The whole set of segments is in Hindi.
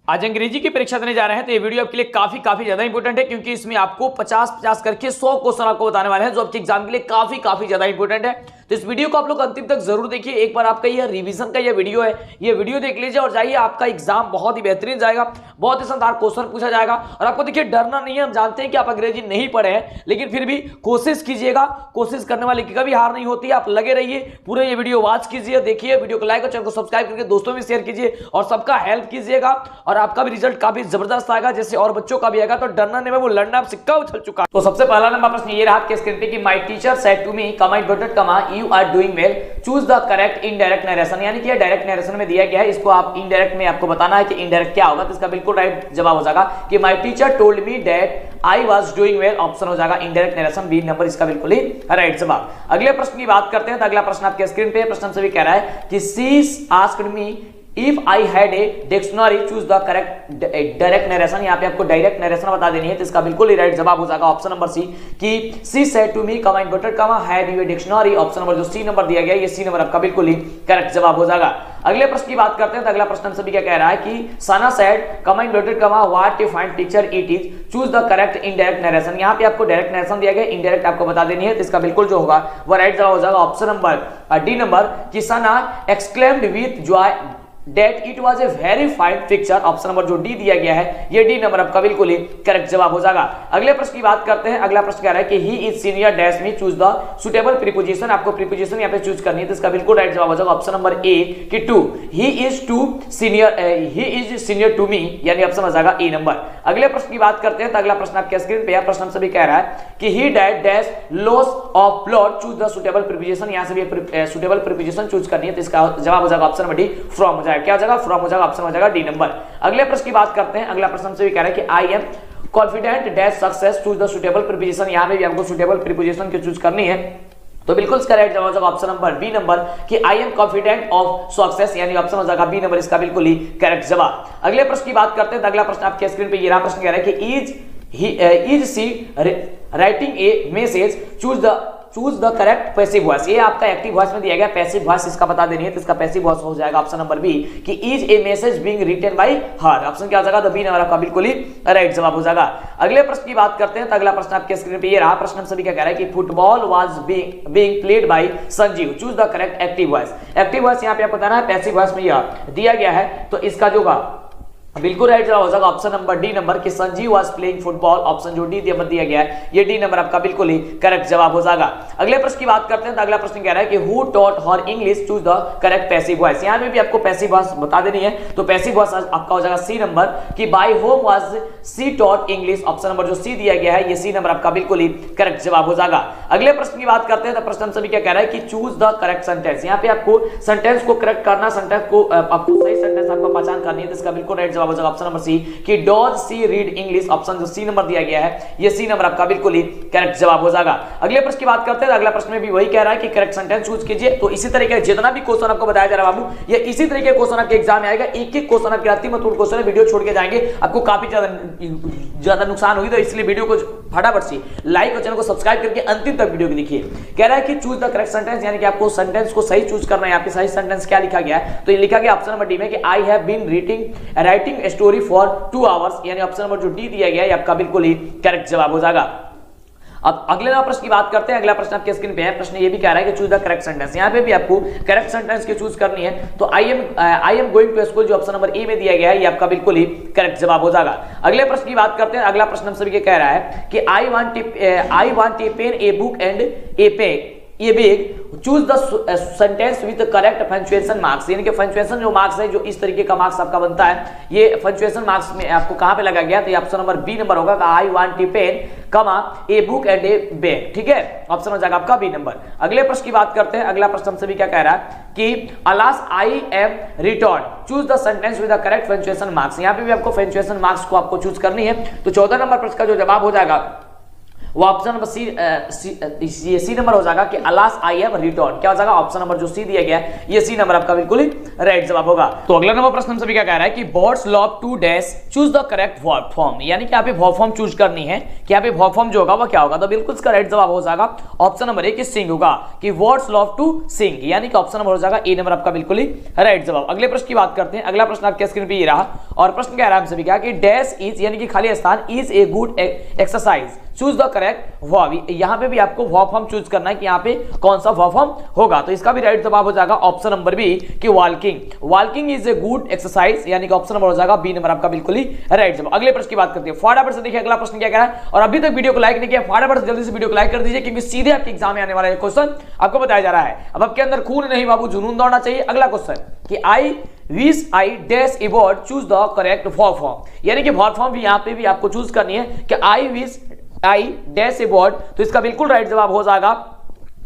आज अंग्रेजी की परीक्षा देने जा रहे हैं तो ये वीडियो आपके लिए काफी ज्यादा इंपॉर्टेंट है, क्योंकि इसमें आपको 50-50 करके 100 क्वेश्चन आपको बताने वाले हैं जो आपके एग्जाम के लिए काफी ज्यादा इंपॉर्टेंट है। तो इस वीडियो को आप लोग अंतिम तक जरूर देखिए। एक बार आपका ये रिवीजन का ये वीडियो है, ये वीडियो देख लीजिए और जाइए, आपका एग्जाम बहुत ही बेहतरीन जाएगा, बहुत ही शानदार क्वेश्चन पूछा जाएगा। और आपको देखिए डरना नहीं है, हम जानते हैं कि आप अंग्रेजी नहीं पढ़े हैं, लेकिन फिर भी कोशिश कीजिएगा, कोशिश करने वाले की कभी हार नहीं होती है। आप लगे रहिए, पूरे ये वीडियो वॉच कीजिए, देखिए वीडियो को लाइक और चैनल को सब्सक्राइब करके दोस्तों में शेयर कीजिए और सबका हेल्प कीजिएगा और आपका भी रिजल्ट काफी जबरदस्त आएगा, जैसे और बच्चों का भी आएगा। तो डरना नहीं है, वो लड़ना अब सिक्का उछल चुका। तो सबसे पहला नंबर प्रश्न ये रहा आपके स्क्रीन पे कि my teacher said to me comma inverted comma you are doing well, choose the correct indirect narration. यानी कि डायरेक्ट नरेशन में दिया गया है, इसको आप इनडायरेक्ट में आपको बताना है कि इनडायरेक्ट क्या होगा। तो इसका बिल्कुल राइट जवाब हो जाएगा कि my teacher told me that I was doing well. Option हो जाएगा इनडायरेक्ट नरेशन, बी नंबर इसका बिल्कुल ही राइट जवाब। अगले प्रश्न की बात करते हैं। तो अगला प्रश्न आपके स्क्रीन पे प्रश्न सभी कह रहा है कि she asked me If I had a dictionary, choose the correct direct narration। यहाँ पे आपको डायरेक्ट नरेशन बता देनी है, तो इसका बिल्कुल ही राइट जवाब हो जाएगा ऑप्शन नंबर सी कि she said to me कमा इन्वर्टेड कमा had you a dictionary। Option number जो सी नंबर दिया गया है, ये सी नंबर आपका बिल्कुल ही करेक्ट जवाब हो जाएगा। अगले प्रश्न की बात करते हैं। तो अगला प्रश्न हम सभी क्या कह रहा है कि सना said कमा इन्वर्टेड कमा what a fine teacher it is, choose the correct indirect narration। यहाँ पे आपको डायरेक्ट नरेशन दिया गया, इनडायरेक्ट आपको बता देनी है, तो इसका बिल्कुल जो होगा वो राइट जवाब हो जाएगा ऑप्शन नंबर डी नंबर कि सना exclaimed with joy That it was a very fine picture। Option number जो डी दिया गया है, ये डी नंबर आपका बिल्कुल ही करेक्ट जवाब हो जाएगा। अगले प्रश्न की बात करते हैं। अगला प्रश्न कह रहा है कि ही इज सीनियर डैश में, चूज द सुटेबल प्रीपोजिशन। आपको प्रीपोजिशन यहाँ पे चूज करनी है, तो इसका बिल्कुल राइट जवाब हो जाएगा ऑप्शन नंबर ए कि to. He is senior to me, यानी ऑप्शन हो जाएगा ए नंबर। अगले प्रश्न की बात करते हैं। तो अगला प्रश्न आपके स्क्रीन पे है, प्रश्न हम सभी कह रहा है कि he died dash loss of blood, choose the suitable preposition. यहाँ से भी सुटेबल प्रीपोजिशन चूज करनी है, तो इसका जवाब हो जाएगा ऑप्शन नंबर डी फ्रॉम हो जाएगा। क्या हो जाएगा? फ्रॉम हो जाएगा, ऑप्शन हो जाएगा डी नंबर। अगले प्रश्न की बात करते हैं। अगला प्रश्न हमसे भी कह रहा है कि I am confident dash success, choose the suitable preposition. यहाँ पे भी हमको सुटेबल प्रीपोजिशन की चूज करनी है, तो बिल्कुल इसका राइट जवाब हो जाएगा ऑप्शन नंबर बी नंबर कि I am confident of success, यानी ऑप्शन हो जाएगा बी नंबर इसका बिल्कुल ही करेक्ट जवाब। अगले प्रश्न की बात करते हैं। अगला प्रश्न आपके स्क्रीन पे ये रहा, प्रश्न कह रहा है कि is she writing a message, choose the correct passive voice. ये आपका एक्टिव वॉइस में दिया गया, पैसिव वॉइस इसका बता देनी है, तो इसका पैसिव वॉइस हो जाएगा ऑप्शन नंबर बी कि is a message being written by her. Option क्या हो जाएगा? तो बी नंबर आपका बिल्कुल ही राइट जवाब हो जाएगा। अगले प्रश्न की बात करते हैं। तो अगला प्रश्न आपके स्क्रीन पे ये रहा, प्रश्न हम सभी क्या कह रहा है कि football was being played by Sanjeev, choose the correct active voice. Active voice यहाँ पे आपको बताना है, पैसिव वॉइस में यह दिया गया है, तो इसका जो होगा बिल्कुल राइट जवाब हो जाएगा ऑप्शन नंबर डी नंबर कि Sanjeev was playing football. Option जो डी नंबर दिया गया है, ये डी नंबर आपका बिल्कुल ही करेक्ट जवाब हो जाएगा। अगले प्रश्न की बात करते हैं। तो अगला प्रश्न कह रहा है कि who taught her English, choose the correct passive voice. यहाँ पे भी आपको पैसिव वॉइस बता देनी है, तो पैसिव वॉइस आपका हो जाएगा सी नंबर कि by whom was she taught English. Option number जो सी दिया गया है, ये सी नंबर आपका बिल्कुल ही करेक्ट जवाब हो जाएगा। अगले प्रश्न की बात करते हैं। तो प्रश्न हम सभी क्या कह रहा है कि चूज द करेक्ट सेंटेंस। यहाँ पे आपको सेंटेंस को करेक्ट करना, सेंटेंस को आपको सही सेंटेंस आपको पहचान करनी है, तो इसका बिल्कुल राइट जवाब हो जाएगा ऑप्शन नंबर सी कि डॉज सी रीड इंग्लिश। ऑप्शन जो सी नंबर दिया गया है, ये सी नंबर आपका बिल्कुल ही करेक्ट जवाब हो जाएगा। अगले प्रश्न की बात करते हैं। अगला प्रश्न में भी वही कह रहा है कि करेक्ट सेंटेंस चूज कीजिए। तो इसी तरीके जितना भी क्वेश्चन आपको बताया जा रहा है बाबू, ये इसी तरीके क्वेश्चन आपके एग्जाम में आएगा। एक एक क्वेश्चन आपके रात्रि में क्वेश्चन है, वीडियो छोड़ के जाएंगे, आपको काफी ज्यादा नुकसान होगी, तो इसलिए वीडियो को फटाफट से लाइक और चैनल को सब्सक्राइब करके अंतिम तक वीडियो को देखिए। कह रहा है कि चूज द करेक्ट सेंटेंस, यानी कि आपको सेंटेंस को सही चूज करना है। यहाँ पे सही सेंटेंस क्या लिखा गया है? तो ये लिखा गया ऑप्शन नंबर डी में कि I have been writing story for 2 hours, यानी ऑप्शन नंबर जो डी दिया गया है आपका बिल्कुल ही करेक्ट जवाब हो जाएगा। अब अगले प्रश्न की बात करते हैं। अगला प्रश्न आपके स्क्रीन पे है, प्रश्न ये भी कह रहा है कि चूज द करेक्ट सेंटेंस। यहाँ पे भी आपको करेक्ट सेंटेंस की चूज करनी है, तो I am going to school जो ऑप्शन नंबर ए में दिया गया है, ये आपका बिल्कुल ही करेक्ट जवाब हो जाएगा। अगले प्रश्न की बात करते हैं। अगला प्रश्न हम सभी कह रहा है कि I want a pen a book and a pen ये bag, choose the sentence with correct punctuation marks. यानी कि पंक्चुएशन जो मार्क्स है, जो इस तरीके का मार्क्स आपका बनता है, ये पंक्चुएशन मार्क्स में आपको कहां पे लगा गया? तो ये ऑप्शन नंबर बी नंबर होगा, आई वांट ए पेन कमा ए बुक एंड ए बैग। ठीक है, ऑप्शन हो जाएगा आपका बी नंबर। अगले प्रश्न की बात करते हैं। अगला प्रश्न हमसे भी क्या कह रहा है कि alas I am return, choose the sentence with the correct punctuation marks. यहाँ पे भी आपको पंक्चुएशन मार्क्स को आपको चूज करनी है, तो 14 नंबर प्रश्न का जो जवाब हो जाएगा वो ऑप्शन नंबर सी नंबर हो जाएगा कि अलास आई हैव रिटर्न। क्या हो जाएगा? ऑप्शन नंबर जो सी दिया गया है ये सी नंबर आपका बिल्कुल ही राइट जवाब होगा। तो अगला नंबर प्रश्न हमसे भी क्या कह रहा है कि birds love to dash choose the correct verb form, यानी कि यहाँ पे वर्ब फॉर्म चूज करनी है कि यहाँ पे वर्ब फॉर्म जो होगा वो क्या होगा? तो बिल्कुल इसका राइट जवाब हो जाएगा ऑप्शन नंबर ए कि सिंग होगा, कि बर्ड्स लव टू सिंग, यानी कि ऑप्शन नंबर हो जाएगा ए नंबर आपका बिल्कुल ही राइट जवाब। अगले प्रश्न की बात करते हैं। अगला प्रश्न आपके स्क्रीन पे ये रहा और प्रश्न कह रहा है हमसे भी क्या कि डैश इज यानी कि खाली स्थान is a good exercise choose the correct verb. यहां पे भी आपको वर्ब फॉर्म चूज करना है कि यहां पे कौन सा वर्ब फॉर्म होगा। तो इसका भी राइट जवाब हो जाएगा ऑप्शन नंबर बी कि walking. Walking is a good exercise, यानी कि ऑप्शन नंबर हो जाएगा बी नंबर आपका बिल्कुल ही राइट जवाब। अगले प्रश्न की बात करते हैं। फटाफट से देखिए अगला प्रश्न क्या कह रहा है, और अभी तक वीडियो को लाइक नहीं किया फटाफट से जल्दी से वीडियो को लाइक कर दीजिए, क्योंकि सीधे आपके एग्जाम में आने वाला क्वेश्चन आपको बताया जा रहा है। अब आपके अंदर खून नहीं बाबू, जुनून दौड़ना चाहिए। अगला क्वेश्चन कि I wish I dash a word choose the correct verb form, यानी कि वर्ब फॉर्म भी यहां पे भी आपको चूज करनी है कि I wish I dash a word. तो इसका बिल्कुल राइट जवाब हो जाएगा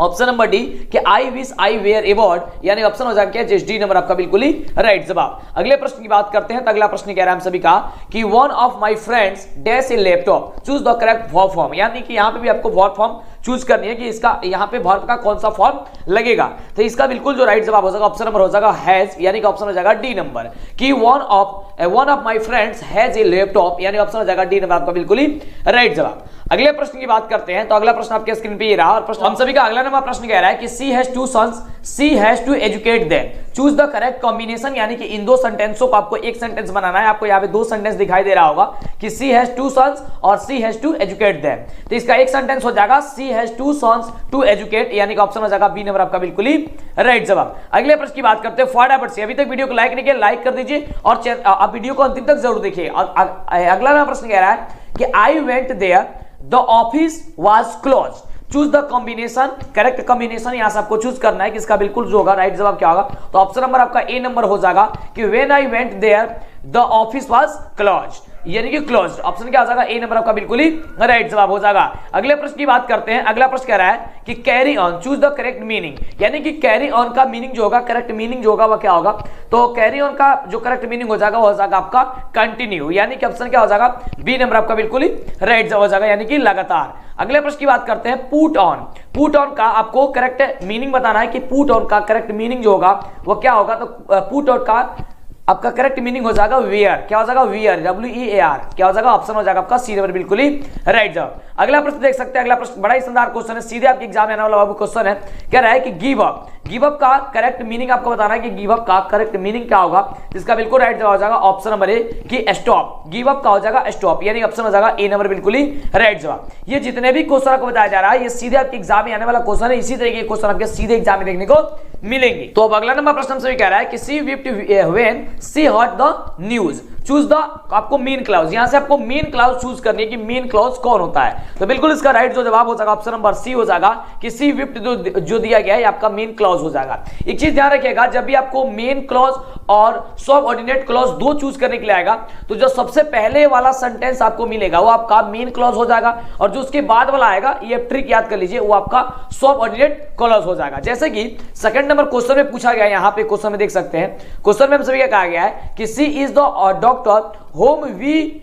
ऑप्शन नंबर डी कि I wish I were a bird, यानी ऑप्शन हो जाएगा जस्ट डी नंबर आपका बिल्कुल ही राइट जवाब। अगले प्रश्न की बात करते हैं। तो अगला प्रश्न कह रहा है हम सभी का कि one of my friends dash A laptop choose the correct verb form, यानी कि यहां पे भी आपको वर्ब फॉर्म चूज करनी है कि इसका यहां पे वर्ब का कौन सा फॉर्म लगेगा। तो इसका बिल्कुल जो राइट जवाब हो जाएगा ऑप्शन नंबर हो जाएगा हैज, यानी कि ऑप्शन हो जाएगा डी नंबर कि one of my friends has a laptop, यानी ऑप्शन हो जाएगा डी नंबर आपका बिल्कुल ही राइट जवाब। अगले प्रश्न की बात करते हैं। तो अगला प्रश्न आपके स्क्रीन पे ये रहा और प्रश्न हम सभी का अगला नंबर प्रश्न कह रहा है कि she has two sons she has to educate them choose the correct combination, यानी कि इन दो सेंटेंसों को आपको एक सेंटेंस बनाना है। आपको यहाँ पे दो सेंटेंस दिखाई दे रहा होगा कि सी हैज टू सन्स और she has to educate them. तो इसका एक सेंटेंस हो जाएगा she has two sons to educate, यानी कि ऑप्शन हो जाएगा बी नंबर आपका बिल्कुल ही राइट जवाब। अगले प्रश्न की बात करते हैं फटाफट से। अभी तक वीडियो को लाइक नहीं किया लाइक कर दीजिए और आप वीडियो को अंतिम तक जरूर देखिए। और अगला नंबर प्रश्न कह रहा है कि I went there the office was close choose the combination, correct combination यहां से आपको चूज करना है कि इसका बिल्कुल जो होगा राइट जवाब क्या होगा। तो ऑप्शन नंबर आपका ए नंबर हो जाएगा कि when I went there the office was close, यानी कि क्लोज्ड। ऑप्शन क्या हो जाएगा ए नंबर आपका बिल्कुल ही राइट जवाब हो जाएगा। अगले प्रश्न की बात करते हैं। अगला प्रश्न कह रहा है कि carry on choose the correct meaning, यानी कि कैरी ऑन का मीनिंग जो होगा करेक्ट मीनिंग जो होगा वह क्या होगा। तो कैरी ऑन का जो करेक्ट मीनिंग हो जाएगा वो हो जाएगा आपका कंटिन्यू, यानी कि ऑप्शन क्या हो जाएगा बी नंबर आपका बिल्कुल ही राइट जवाब हो जाएगा, यानी कि लगातार। अगले प्रश्न की बात करते हैं पुट ऑन। पुट ऑन का आपको करेक्ट मीनिंग बताना है कि पुट ऑन का करेक्ट मीनिंग जो होगा वो क्या होगा। तो पुट ऑन का आपका करेक्ट मीनिंग हो जाएगा वियर। क्या हो जाएगा वियर, WEAR। क्या हो जाएगा ऑप्शन हो जाएगा आपका सी नंबर बिल्कुल ही राइट जवाब। अगला प्रश्न देख सकते हैं। अगला प्रश्न बड़ा ही शानदार क्वेश्चन है, सीधे आपके एग्जाम में आने वाला बाबू क्वेश्चन है। कह रहा है कि गिव अप, गिव अप का करेक्ट मीनिंग आपको बताना है कि गिव अप का करेक्ट मीनिंग क्या होगा। इसका बिल्कुल राइट जवाब हो जाएगा ऑप्शन नंबर ए कि स्टॉप। गिव अप का हो जाएगा स्टॉप, यानी ऑप्शन हो जाएगा ए नंबर बिल्कुल ही राइट जवाब। ये जितने भी क्वेश्चन आपको बताया जा रहा है ये सीधे आपके एग्जाम में आने वाला क्वेश्चन है। इसी तरीके के क्वेश्चन आपके सीधे एग्जाम में देखने को मिलेंगे। तो अब अगला नंबर प्रश्न हमसे कह रहा है कि she wept when she heard the news choose the आपको मेन क्लाउज। यहां से आपको मेन क्लाउज चूज करनी है कि मेन क्लाउज कौन होता है। तो बिल्कुल इसका राइट जो जवाब हो जाएगा ऑप्शन नंबर सी हो जाएगा कि सी विप्ट जो दिया गया है आपका मेन क्लाउज हो जाएगा। एक चीज ध्यान रखिएगा, जब भी आपको मेन क्लॉज और सबऑर्डिनेट क्लॉज दो चूज करने के लिए आएगा तो जो सबसे पहले वाला सेंटेंस आपको मिलेगा वो आपका मेन क्लॉज हो जाएगा, और जो उसके बाद वाला आएगा ये ट्रिक याद कर लीजिए वो आपका सबऑर्डिनेट क्लॉज हो जाएगा। जैसे कि सेकंड नंबर क्वेश्चन में पूछा गया है, यहां पे क्वेश्चन में देख सकते हैं, क्वेश्चन में हम सभी क्या कहा गया है कि she is the doctor whom we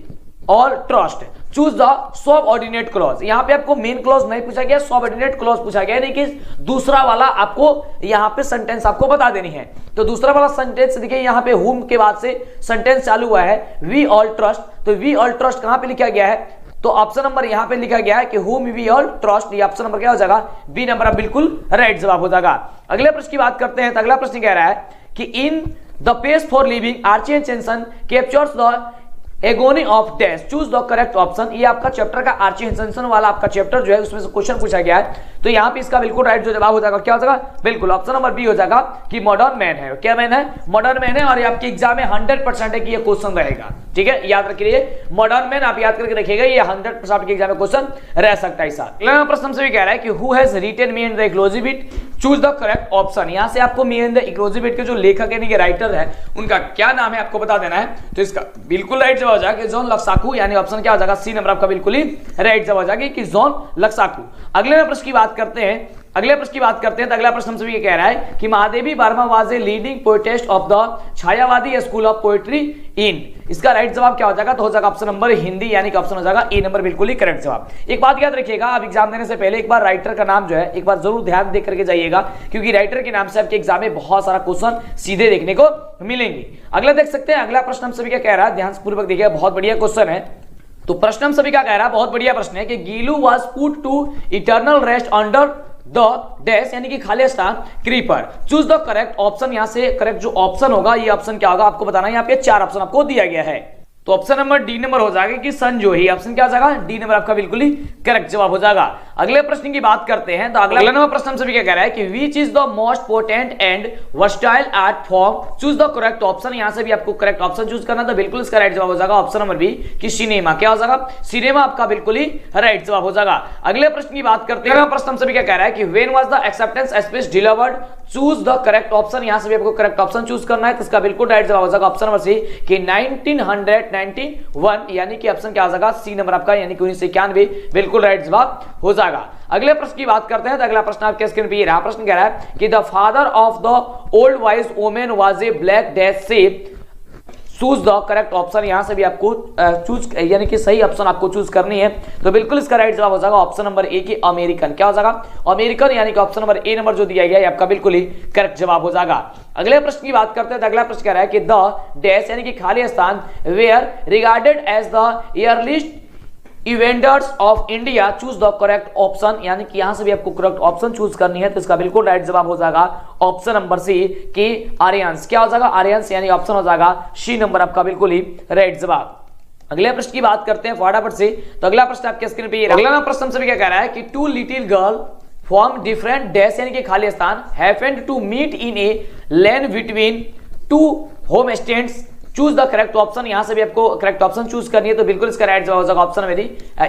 all trust choose the subordinate clause. यहां पे आपको मेन क्लॉज नहीं पूछा गया, सबऑर्डिनेट क्लॉज पूछा गया, यानी कि दूसरा वाला आपको यहां पे सेंटेंस आपको बता देनी है। तो दूसरा वाला सेंटेंस देखिए यहां पे होम के बाद से सेंटेंस चालू हुआ है वी ऑल ट्रस्ट। तो वी ऑल ट्रस्ट कहां पे लिखा गया है, तो ऑप्शन नंबर यहां पे लिखा गया है कि होम वी ऑल ट्रस्ट। ये ऑप्शन नंबर क्या हो जाएगा बी नंबर, अब बिल्कुल राइट जवाब हो जाएगा। अगले प्रश्न की बात करते हैं। तो अगला प्रश्न कह रहा है कि in the pace for living Archie and Chenson captures the agony of dash choose the correct option. ये आपका चैप्टर का आर्ची हेंसन वाला आपका चैप्टर जो है उसमें से क्वेश्चन पूछा गया है। तो यहाँ पे इसका बिल्कुल राइट जो जवाब हो जाएगा क्या हो जाएगा, बिल्कुल ऑप्शन नंबर बी हो जाएगा कि मॉडर्न मैन है। क्या मैन है, मॉडर्न मैन है, और ये आपके एग्जाम में 100% है कि ये क्वेश्चन रहेगा। ठीक है, याद रखिए मॉडर्न मैन आप याद करके रखिएगा, ये 100% के एग्जाम में क्वेश्चन रह सकता है। अगला प्रश्न हमसे भी कह रहा है कि who has written me and the exclusive it choose the correct option. यहां से आपको me and the exclusive it के जो लेखक यानी कि राइटर है उनका क्या नाम है आपको बता देना है। तो इसका बिल्कुल राइट जवाब हो जाएगा जॉन लक्साकू, यानी ऑप्शन क्या हो जाएगा सी नंबर आपका बिल्कुल ही राइट जवाब हो जाएगा कि जॉन लक्साकू। अगले प्रश्न की बात करते हैं अगले प्रश्न की बात करते हैं तो अगला प्रश्न हमसे ये कह रहा है कि Mahadevi Verma was a leading poetess of the Chhayavadi school of poetry in. इसका राइट जवाब क्या हो जाएगा? तो हो जाएगा ऑप्शन नंबर हिंदी, यानी कि ऑप्शन हो जाएगा ए नंबर बिल्कुल ही करेक्ट जवाब। एक बात याद रखिएगा, आप एग्जाम देने से पहले एक बार राइटर का नाम जो है एक बार जरूर ध्यान दे करके जाइएगा, क्योंकि राइटर के नाम से आपके एग्जाम में बहुत सारा क्वेश्चन सीधे देखने को मिलेंगे। अगला देख सकते हैं, अगला प्रश्न हम सभी क्या कह रहा है, ध्यान पूर्वक देखिएगा, बहुत बढ़िया क्वेश्चन है। तो प्रश्न हम सभी क्या कह रहा है, बहुत बढ़िया प्रश्न है कि Gillu was put to eternal rest under the dash, यानी कि खाली स्थान क्रीपर। चूज द करेक्ट ऑप्शन, यहां से करेक्ट जो ऑप्शन होगा ये ऑप्शन क्या होगा आपको बताना है। यहाँ पे 4 ऑप्शन आपको दिया गया है, तो ऑप्शन नंबर डी नंबर हो जाएगा कि संजोही। ऑप्शन क्या हो जाएगा? डी नंबर आपका बिल्कुल ही करेक्ट जवाब हो जाएगा। अगले प्रश्न की बात करते हैं तो अगला नंबर प्रश्न हमसे क्या कह रहा है कि which is the most potent and versatile art form. Choose the correct option, यहां से भी आपको करेक्ट ऑप्शन चूज करना, तो बिल्कुल इसका राइट जवाब हो जाएगा ऑप्शन नंबर बी कि सिनेमा। क्या हो जाएगा? सिनेमा आपका बिल्कुल ही राइट जवाब हो जाएगा। अगले प्रश्न की बात करते हैं, प्रश्न हमसे क्या कह रहा है कि when was the acceptance speech delivered. Choose the correct option, यहां से भी आपको करेक्ट ऑप्शन चूज करना है, तो इसका बिल्कुल राइट जवाब हो जाएगा ऑप्शन नंबर सी कि 1991, यानी कि ऑप्शन क्या आ जाएगा? सी नंबर आपका, यानी कि 1991 बिल्कुल राइट जवाब हो जाएगा। अगले प्रश्न की बात करते हैं तो अगला प्रश्न आपके स्क्रीन पे ये रहा। प्रश्न कह रहा है कि the father of the old wise women was a black dash shape. Choose the correct option, यहां से भी आपको चूज यानी कि सही ऑप्शन आपको चूज करनी है, तो बिल्कुल इसका राइट जवाब हो जाएगा ऑप्शन नंबर ए की अमेरिकन। क्या हो जाएगा? अमेरिकन, यानी कि ऑप्शन नंबर ए नंबर जो दिया गया है आपका बिल्कुल ही करेक्ट जवाब हो जाएगा। अगले प्रश्न की बात करते हैं तो अगला प्रश्न कह रहा है कि द डैश, यानी कि खाली स्थान were regarded as the earliest inventors of India. Choose the correct option, यानी कि यहां से भी आपको करेक्ट ऑप्शन चूज करनी है, तो इसका बिल्कुल राइट जवाब हो जाएगा ऑप्शन नंबर सी कि आर्यंस। क्या हो जाएगा? आर्यंस, यानी ऑप्शन हो जाएगा सी नंबर आपका बिल्कुल ही राइट जवाब। अगले प्रश्न की बात करते हैं फटाफट से, तो अगला प्रश्न आपके स्क्रीन पे ये रहा। अगला प्रश्न हमसे क्या कह रहा है कि two little girl from different dash, यानी कि खाली स्थान happened to meet in a lane between two home stands. Choose the correct option, यहां से भी आपको करेक्ट ऑप्शन चूज करनी है, तो बिल्कुल इसका राइट जवाब हो जाएगा ऑप्शन नंबर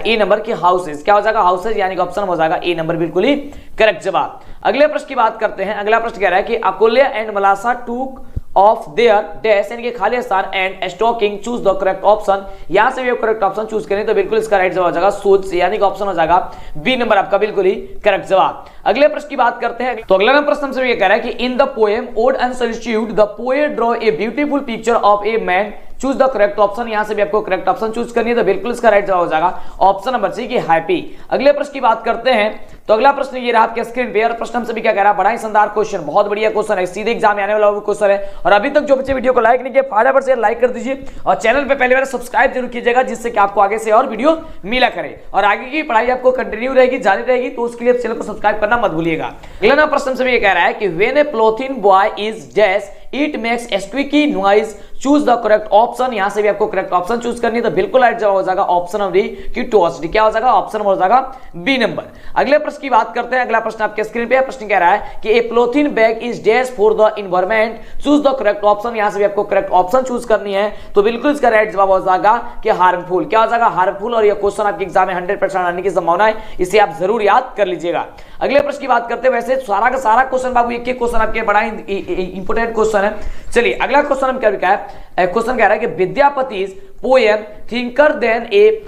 ए नंबर की हाउसेज। क्या हो जाएगा? हाउसेज, यानी कि ऑप्शन हो जाएगा ए नंबर बिल्कुल ही करेक्ट जवाब। अगले प्रश्न की बात करते हैं, अगला प्रश्न कह रहा है कि अकोल्या एंड मलासा टूक ऑफ देयर डैश, यानी कि खाली स्थान and stocking. Choose the correct option, यहां से भी करेक्ट ऑप्शन चूज करें, तो बिल्कुल इसका राइट जवाब हो जाएगा शूज, यानी कि ऑप्शन हो जाएगा बी नंबर आपका बिल्कुल ही करेक्ट जवाब। अगले प्रश्न की बात करते हैं तो अगला प्रश्न हमसे ये कह रहा है कि in the poem ode and solitude the poet draw a beautiful picture of a man. Choose the correct option, यहां से भी आपको करेक्ट ऑप्शन चूज करनी है, तो बिल्कुल इसका राइट जवाब हो जाएगा ऑप्शन नंबर सी की हैप्पी। अगले प्रश्न की बात करते हैं तो अगला प्रश्न ये रहा आपके स्क्रीन पे, और प्रश्न हमसे भी क्या कह रहा है, बड़ा ही शानदार क्वेश्चन, बहुत बढ़िया क्वेश्चन है, सीधे एग्जाम में आने वाला क्वेश्चन है। और अभी तक जो बच्चे वीडियो को लाइक नहीं किया फटाफट से लाइक कर दीजिए, और चैनल पे पहले बार सब्सक्राइब जरूर कीजिएगा, जिससे कि आपको आगे से और वीडियो मिला करे, और आगे की पढ़ाई आपको कंटिन्यू रहेगी, जारी रहेगी, तो उसके लिए चैनल को सब्सक्राइब करना मत भूलिएगा। अगला प्रश्न हमसे ये कह रहा है कि when A polythene boy is dash it makes a squeaky noise. Choose the correct option, यहां से भी आपको करेक्ट ऑप्शन चूज करनी है, तो बिल्कुल राइट जवाब हो जाएगा ऑप्शन नंबर डी की टोस्ट। क्या हो जाएगा? ऑप्शन हो जाएगा बी नंबर। अगले प्रश्न की बात करते हैं, अगला प्रश्न आपके स्क्रीन पे प्रश्न कह रहा है कि a polythene bag is dash for the environment. Choose the correct option, यहां से भी आपको करेक्ट ऑप्शन चूज करनी है, तो बिल्कुल इसका राइट जवाब हो जाएगा कि हार्मफुल। क्या हो जाएगा? हार्मफुल, और यह क्वेश्चन आपके एग्जाम में 100% आने की संभावना है, इसे आप जरूर याद कर लीजिएगा। अगले प्रश्न की बात करते हैं, वैसे सारा का सारा क्वेश्चन बाबू एक क्वेश्चन आपके बड़ा इंपोर्टेंट क्वेश्चन है। चलिए अगला क्वेश्चन हम क्या है, क्वेश्चन कह रहा है कि Vidyapati's poem thinner than a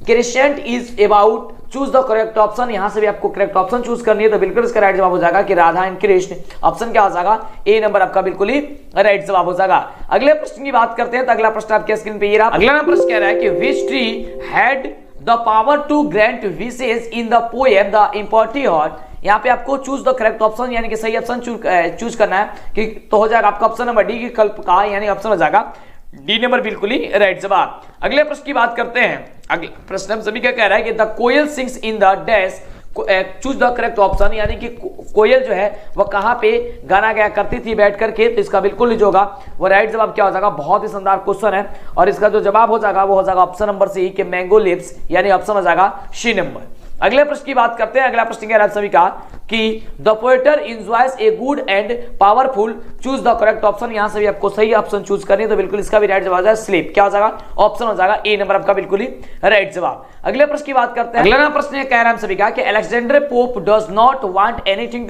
crescent is about. Choose the correct option, यहां से भी आपको करेक्ट ऑप्शन चूज करनी है, तो बिल्कुल इसका राइट जवाब हो जाएगा कि राधा एंड कृष्ण। ऑप्शन क्या हो जाएगा? ए नंबर आपका बिल्कुल ही राइट जवाब हो जाएगा। अगले प्रश्न की बात करते हैं, तो अगला प्रश्न आपके स्क्रीन पे ये रहा। अगला प्रश्न कह रहा है कि which tree had the power to grant wishes in the poem the इम्पोर्टी हॉट। यहाँ पे आपको चूज द करेक्ट ऑप्शन, यानी कि सही ऑप्शन चूज करना है, कि तो हो जाएगा आपका ऑप्शन नंबर डी की कल्प का, यानी ऑप्शन हो जाएगा डी नंबर बिल्कुल ही राइट जवाब। अगले प्रश्न की बात करते हैं, अगले प्रश्न हम सभी क्या कह रहा है कि the koel sings in the dash. Choose the correct option, यानी कि कोयल जो है वह कहां पे गाना गाया करती थी बैठ करके, तो इसका बिल्कुल जो होगा वो राइट जवाब क्या हो जाएगा? बहुत ही शानदार क्वेश्चन है, और इसका जो जवाब हो जाएगा वो हो जाएगा ऑप्शन नंबर सी के मैंगो लिप्स, यानी ऑप्शन हो जाएगा सी नंबर। अगले प्रश्न की बात करते हैं, अगला प्रश्न कह रहा है सभी का कि the poet enjoys a good and powerful. Choose the correct option, यहां से भी आपको सही ऑप्शन चूज करनी है, तो बिल्कुल इसका भी राइट जवाब हो जाएगा स्लीप। क्या हो जाएगा? ऑप्शन हो जाएगा ए नंबर आपका बिल्कुल ही राइट जवाब। अगले प्रश्न की बात करते हैं, अगला प्रश्न कह रहा है सभी का कि Alexander Pope does not want anything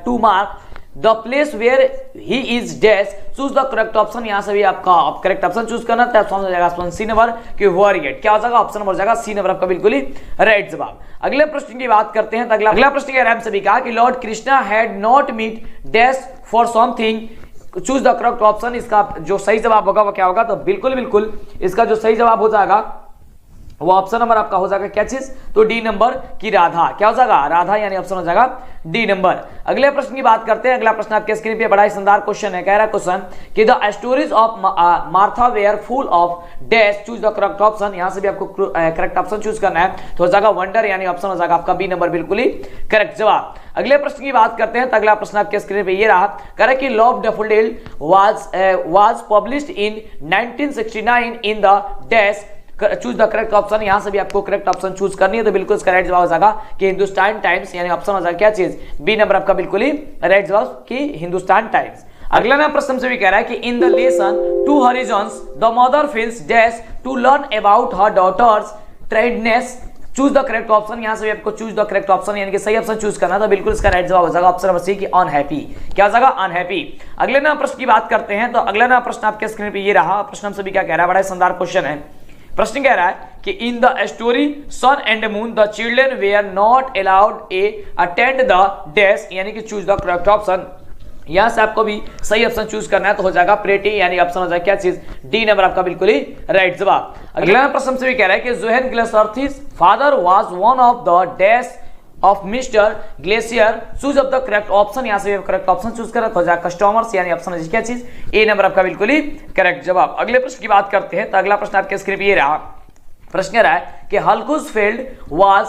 to mark the place where he is dash, choose the correct option. यहां से भी आपका करेक्ट ऑप्शन चूज करना था, ऑप्शन हो जाएगा ऑप्शन सी नंबर कि वेयर गेट, क्या हो जाएगा ऑप्शन नंबर हो जाएगा सी नंबर आपका बिल्कुल ही राइट जवाब। अगले प्रश्न की बात करते हैं, तो अगला प्रश्न कह रहा है सभी का कि Lord Krishna had not meet dash for something, choose the correct option. इसका जो सही जवाब होगा वो क्या होगा, तो बिल्कुल इसका जो सही जवाब हो जाएगा वो ऑप्शन नंबर आपका हो जाएगा क्या चीज, तो डी नंबर की राधा, क्या हो जाएगा राधा, यानी ऑप्शन हो जाएगा डी नंबर। अगले प्रश्न की बात करते हैं, अगला प्रश्न आपके स्क्रीन पे बड़ा ही शानदार क्वेश्चन है, कह रहा है क्वेश्चन कि the stories of Martha were full of dash, choose the correct option. यहां से भी आपको करेक्ट ऑप्शन चूज करना है, तो हो जाएगा वंडर, यानी ऑप्शन हो जाएगा आपका बी नंबर बिल्कुल ही करेक्ट जवाब। अगले प्रश्न की बात करते हैं, तो अगला प्रश्न आपके स्क्रीन पे ये रहा, कह रहा है कि love daffodil was published in 1969 in the dash, choose the correct option. यहां से भी आपको करेक्ट ऑप्शन चूज करनी है, तो बिल्कुल इसका राइट जवाब हो जाएगा कि हिंदुस्तान टाइम्स, यानी ऑप्शन हो जाएगा क्या चीज, बी नंबर आपका बिल्कुल ही राइट जवाब कि हिंदुस्तान टाइम्स। अगला ना प्रश्न से भी कह रहा है कि in the lesson two horizons the mother feels dash to learn about her daughters tardiness, choose the correct option. यहां से भी आपको चूज द करेक्ट ऑप्शन यानी कि सही ऑप्शन चूज करना, तो बिल्कुल इसका राइट जवाब हो जाएगा ऑप्शन नंबर सी की अनहैप्पी, क्या हो जाएगा अनहैप्पी। अगले ना प्रश्न की बात करते हैं, तो अगला ना प्रश्न आपके स्क्रीन पे ये रहा, प्रश्न हम सभी क्या कह रहा है, बड़ा शानदार क्वेश्चन है। प्रश्न कह रहा है कि in the story sun and moon the children were not allowed a attend the dash, यानी कि चूज द करेक्ट ऑप्शन। यहां से आपको भी सही ऑप्शन चूज करना है, तो हो जाएगा प्रेटी, यानी ऑप्शन हो जाएगा क्या चीज, डी नंबर आपका बिल्कुल ही राइट जवाब। अगला प्रश्न से भी कह रहा है कि Johann Glaser's father was one of the dash of mister Glazier, choose of the correct option. यहां से करेक्ट ऑप्शन चूज करें, तो हो जाएगा कस्टमर्स, यानी ऑप्शन है क्या चीज, ए नंबर आपका बिल्कुल ही करेक्ट जवाब। अगले प्रश्न की बात करते हैं, तो अगला प्रश्न आपके स्क्रीन पे ये रहा, प्रश्न कह रहा है कि हल्कुसफेल्ड was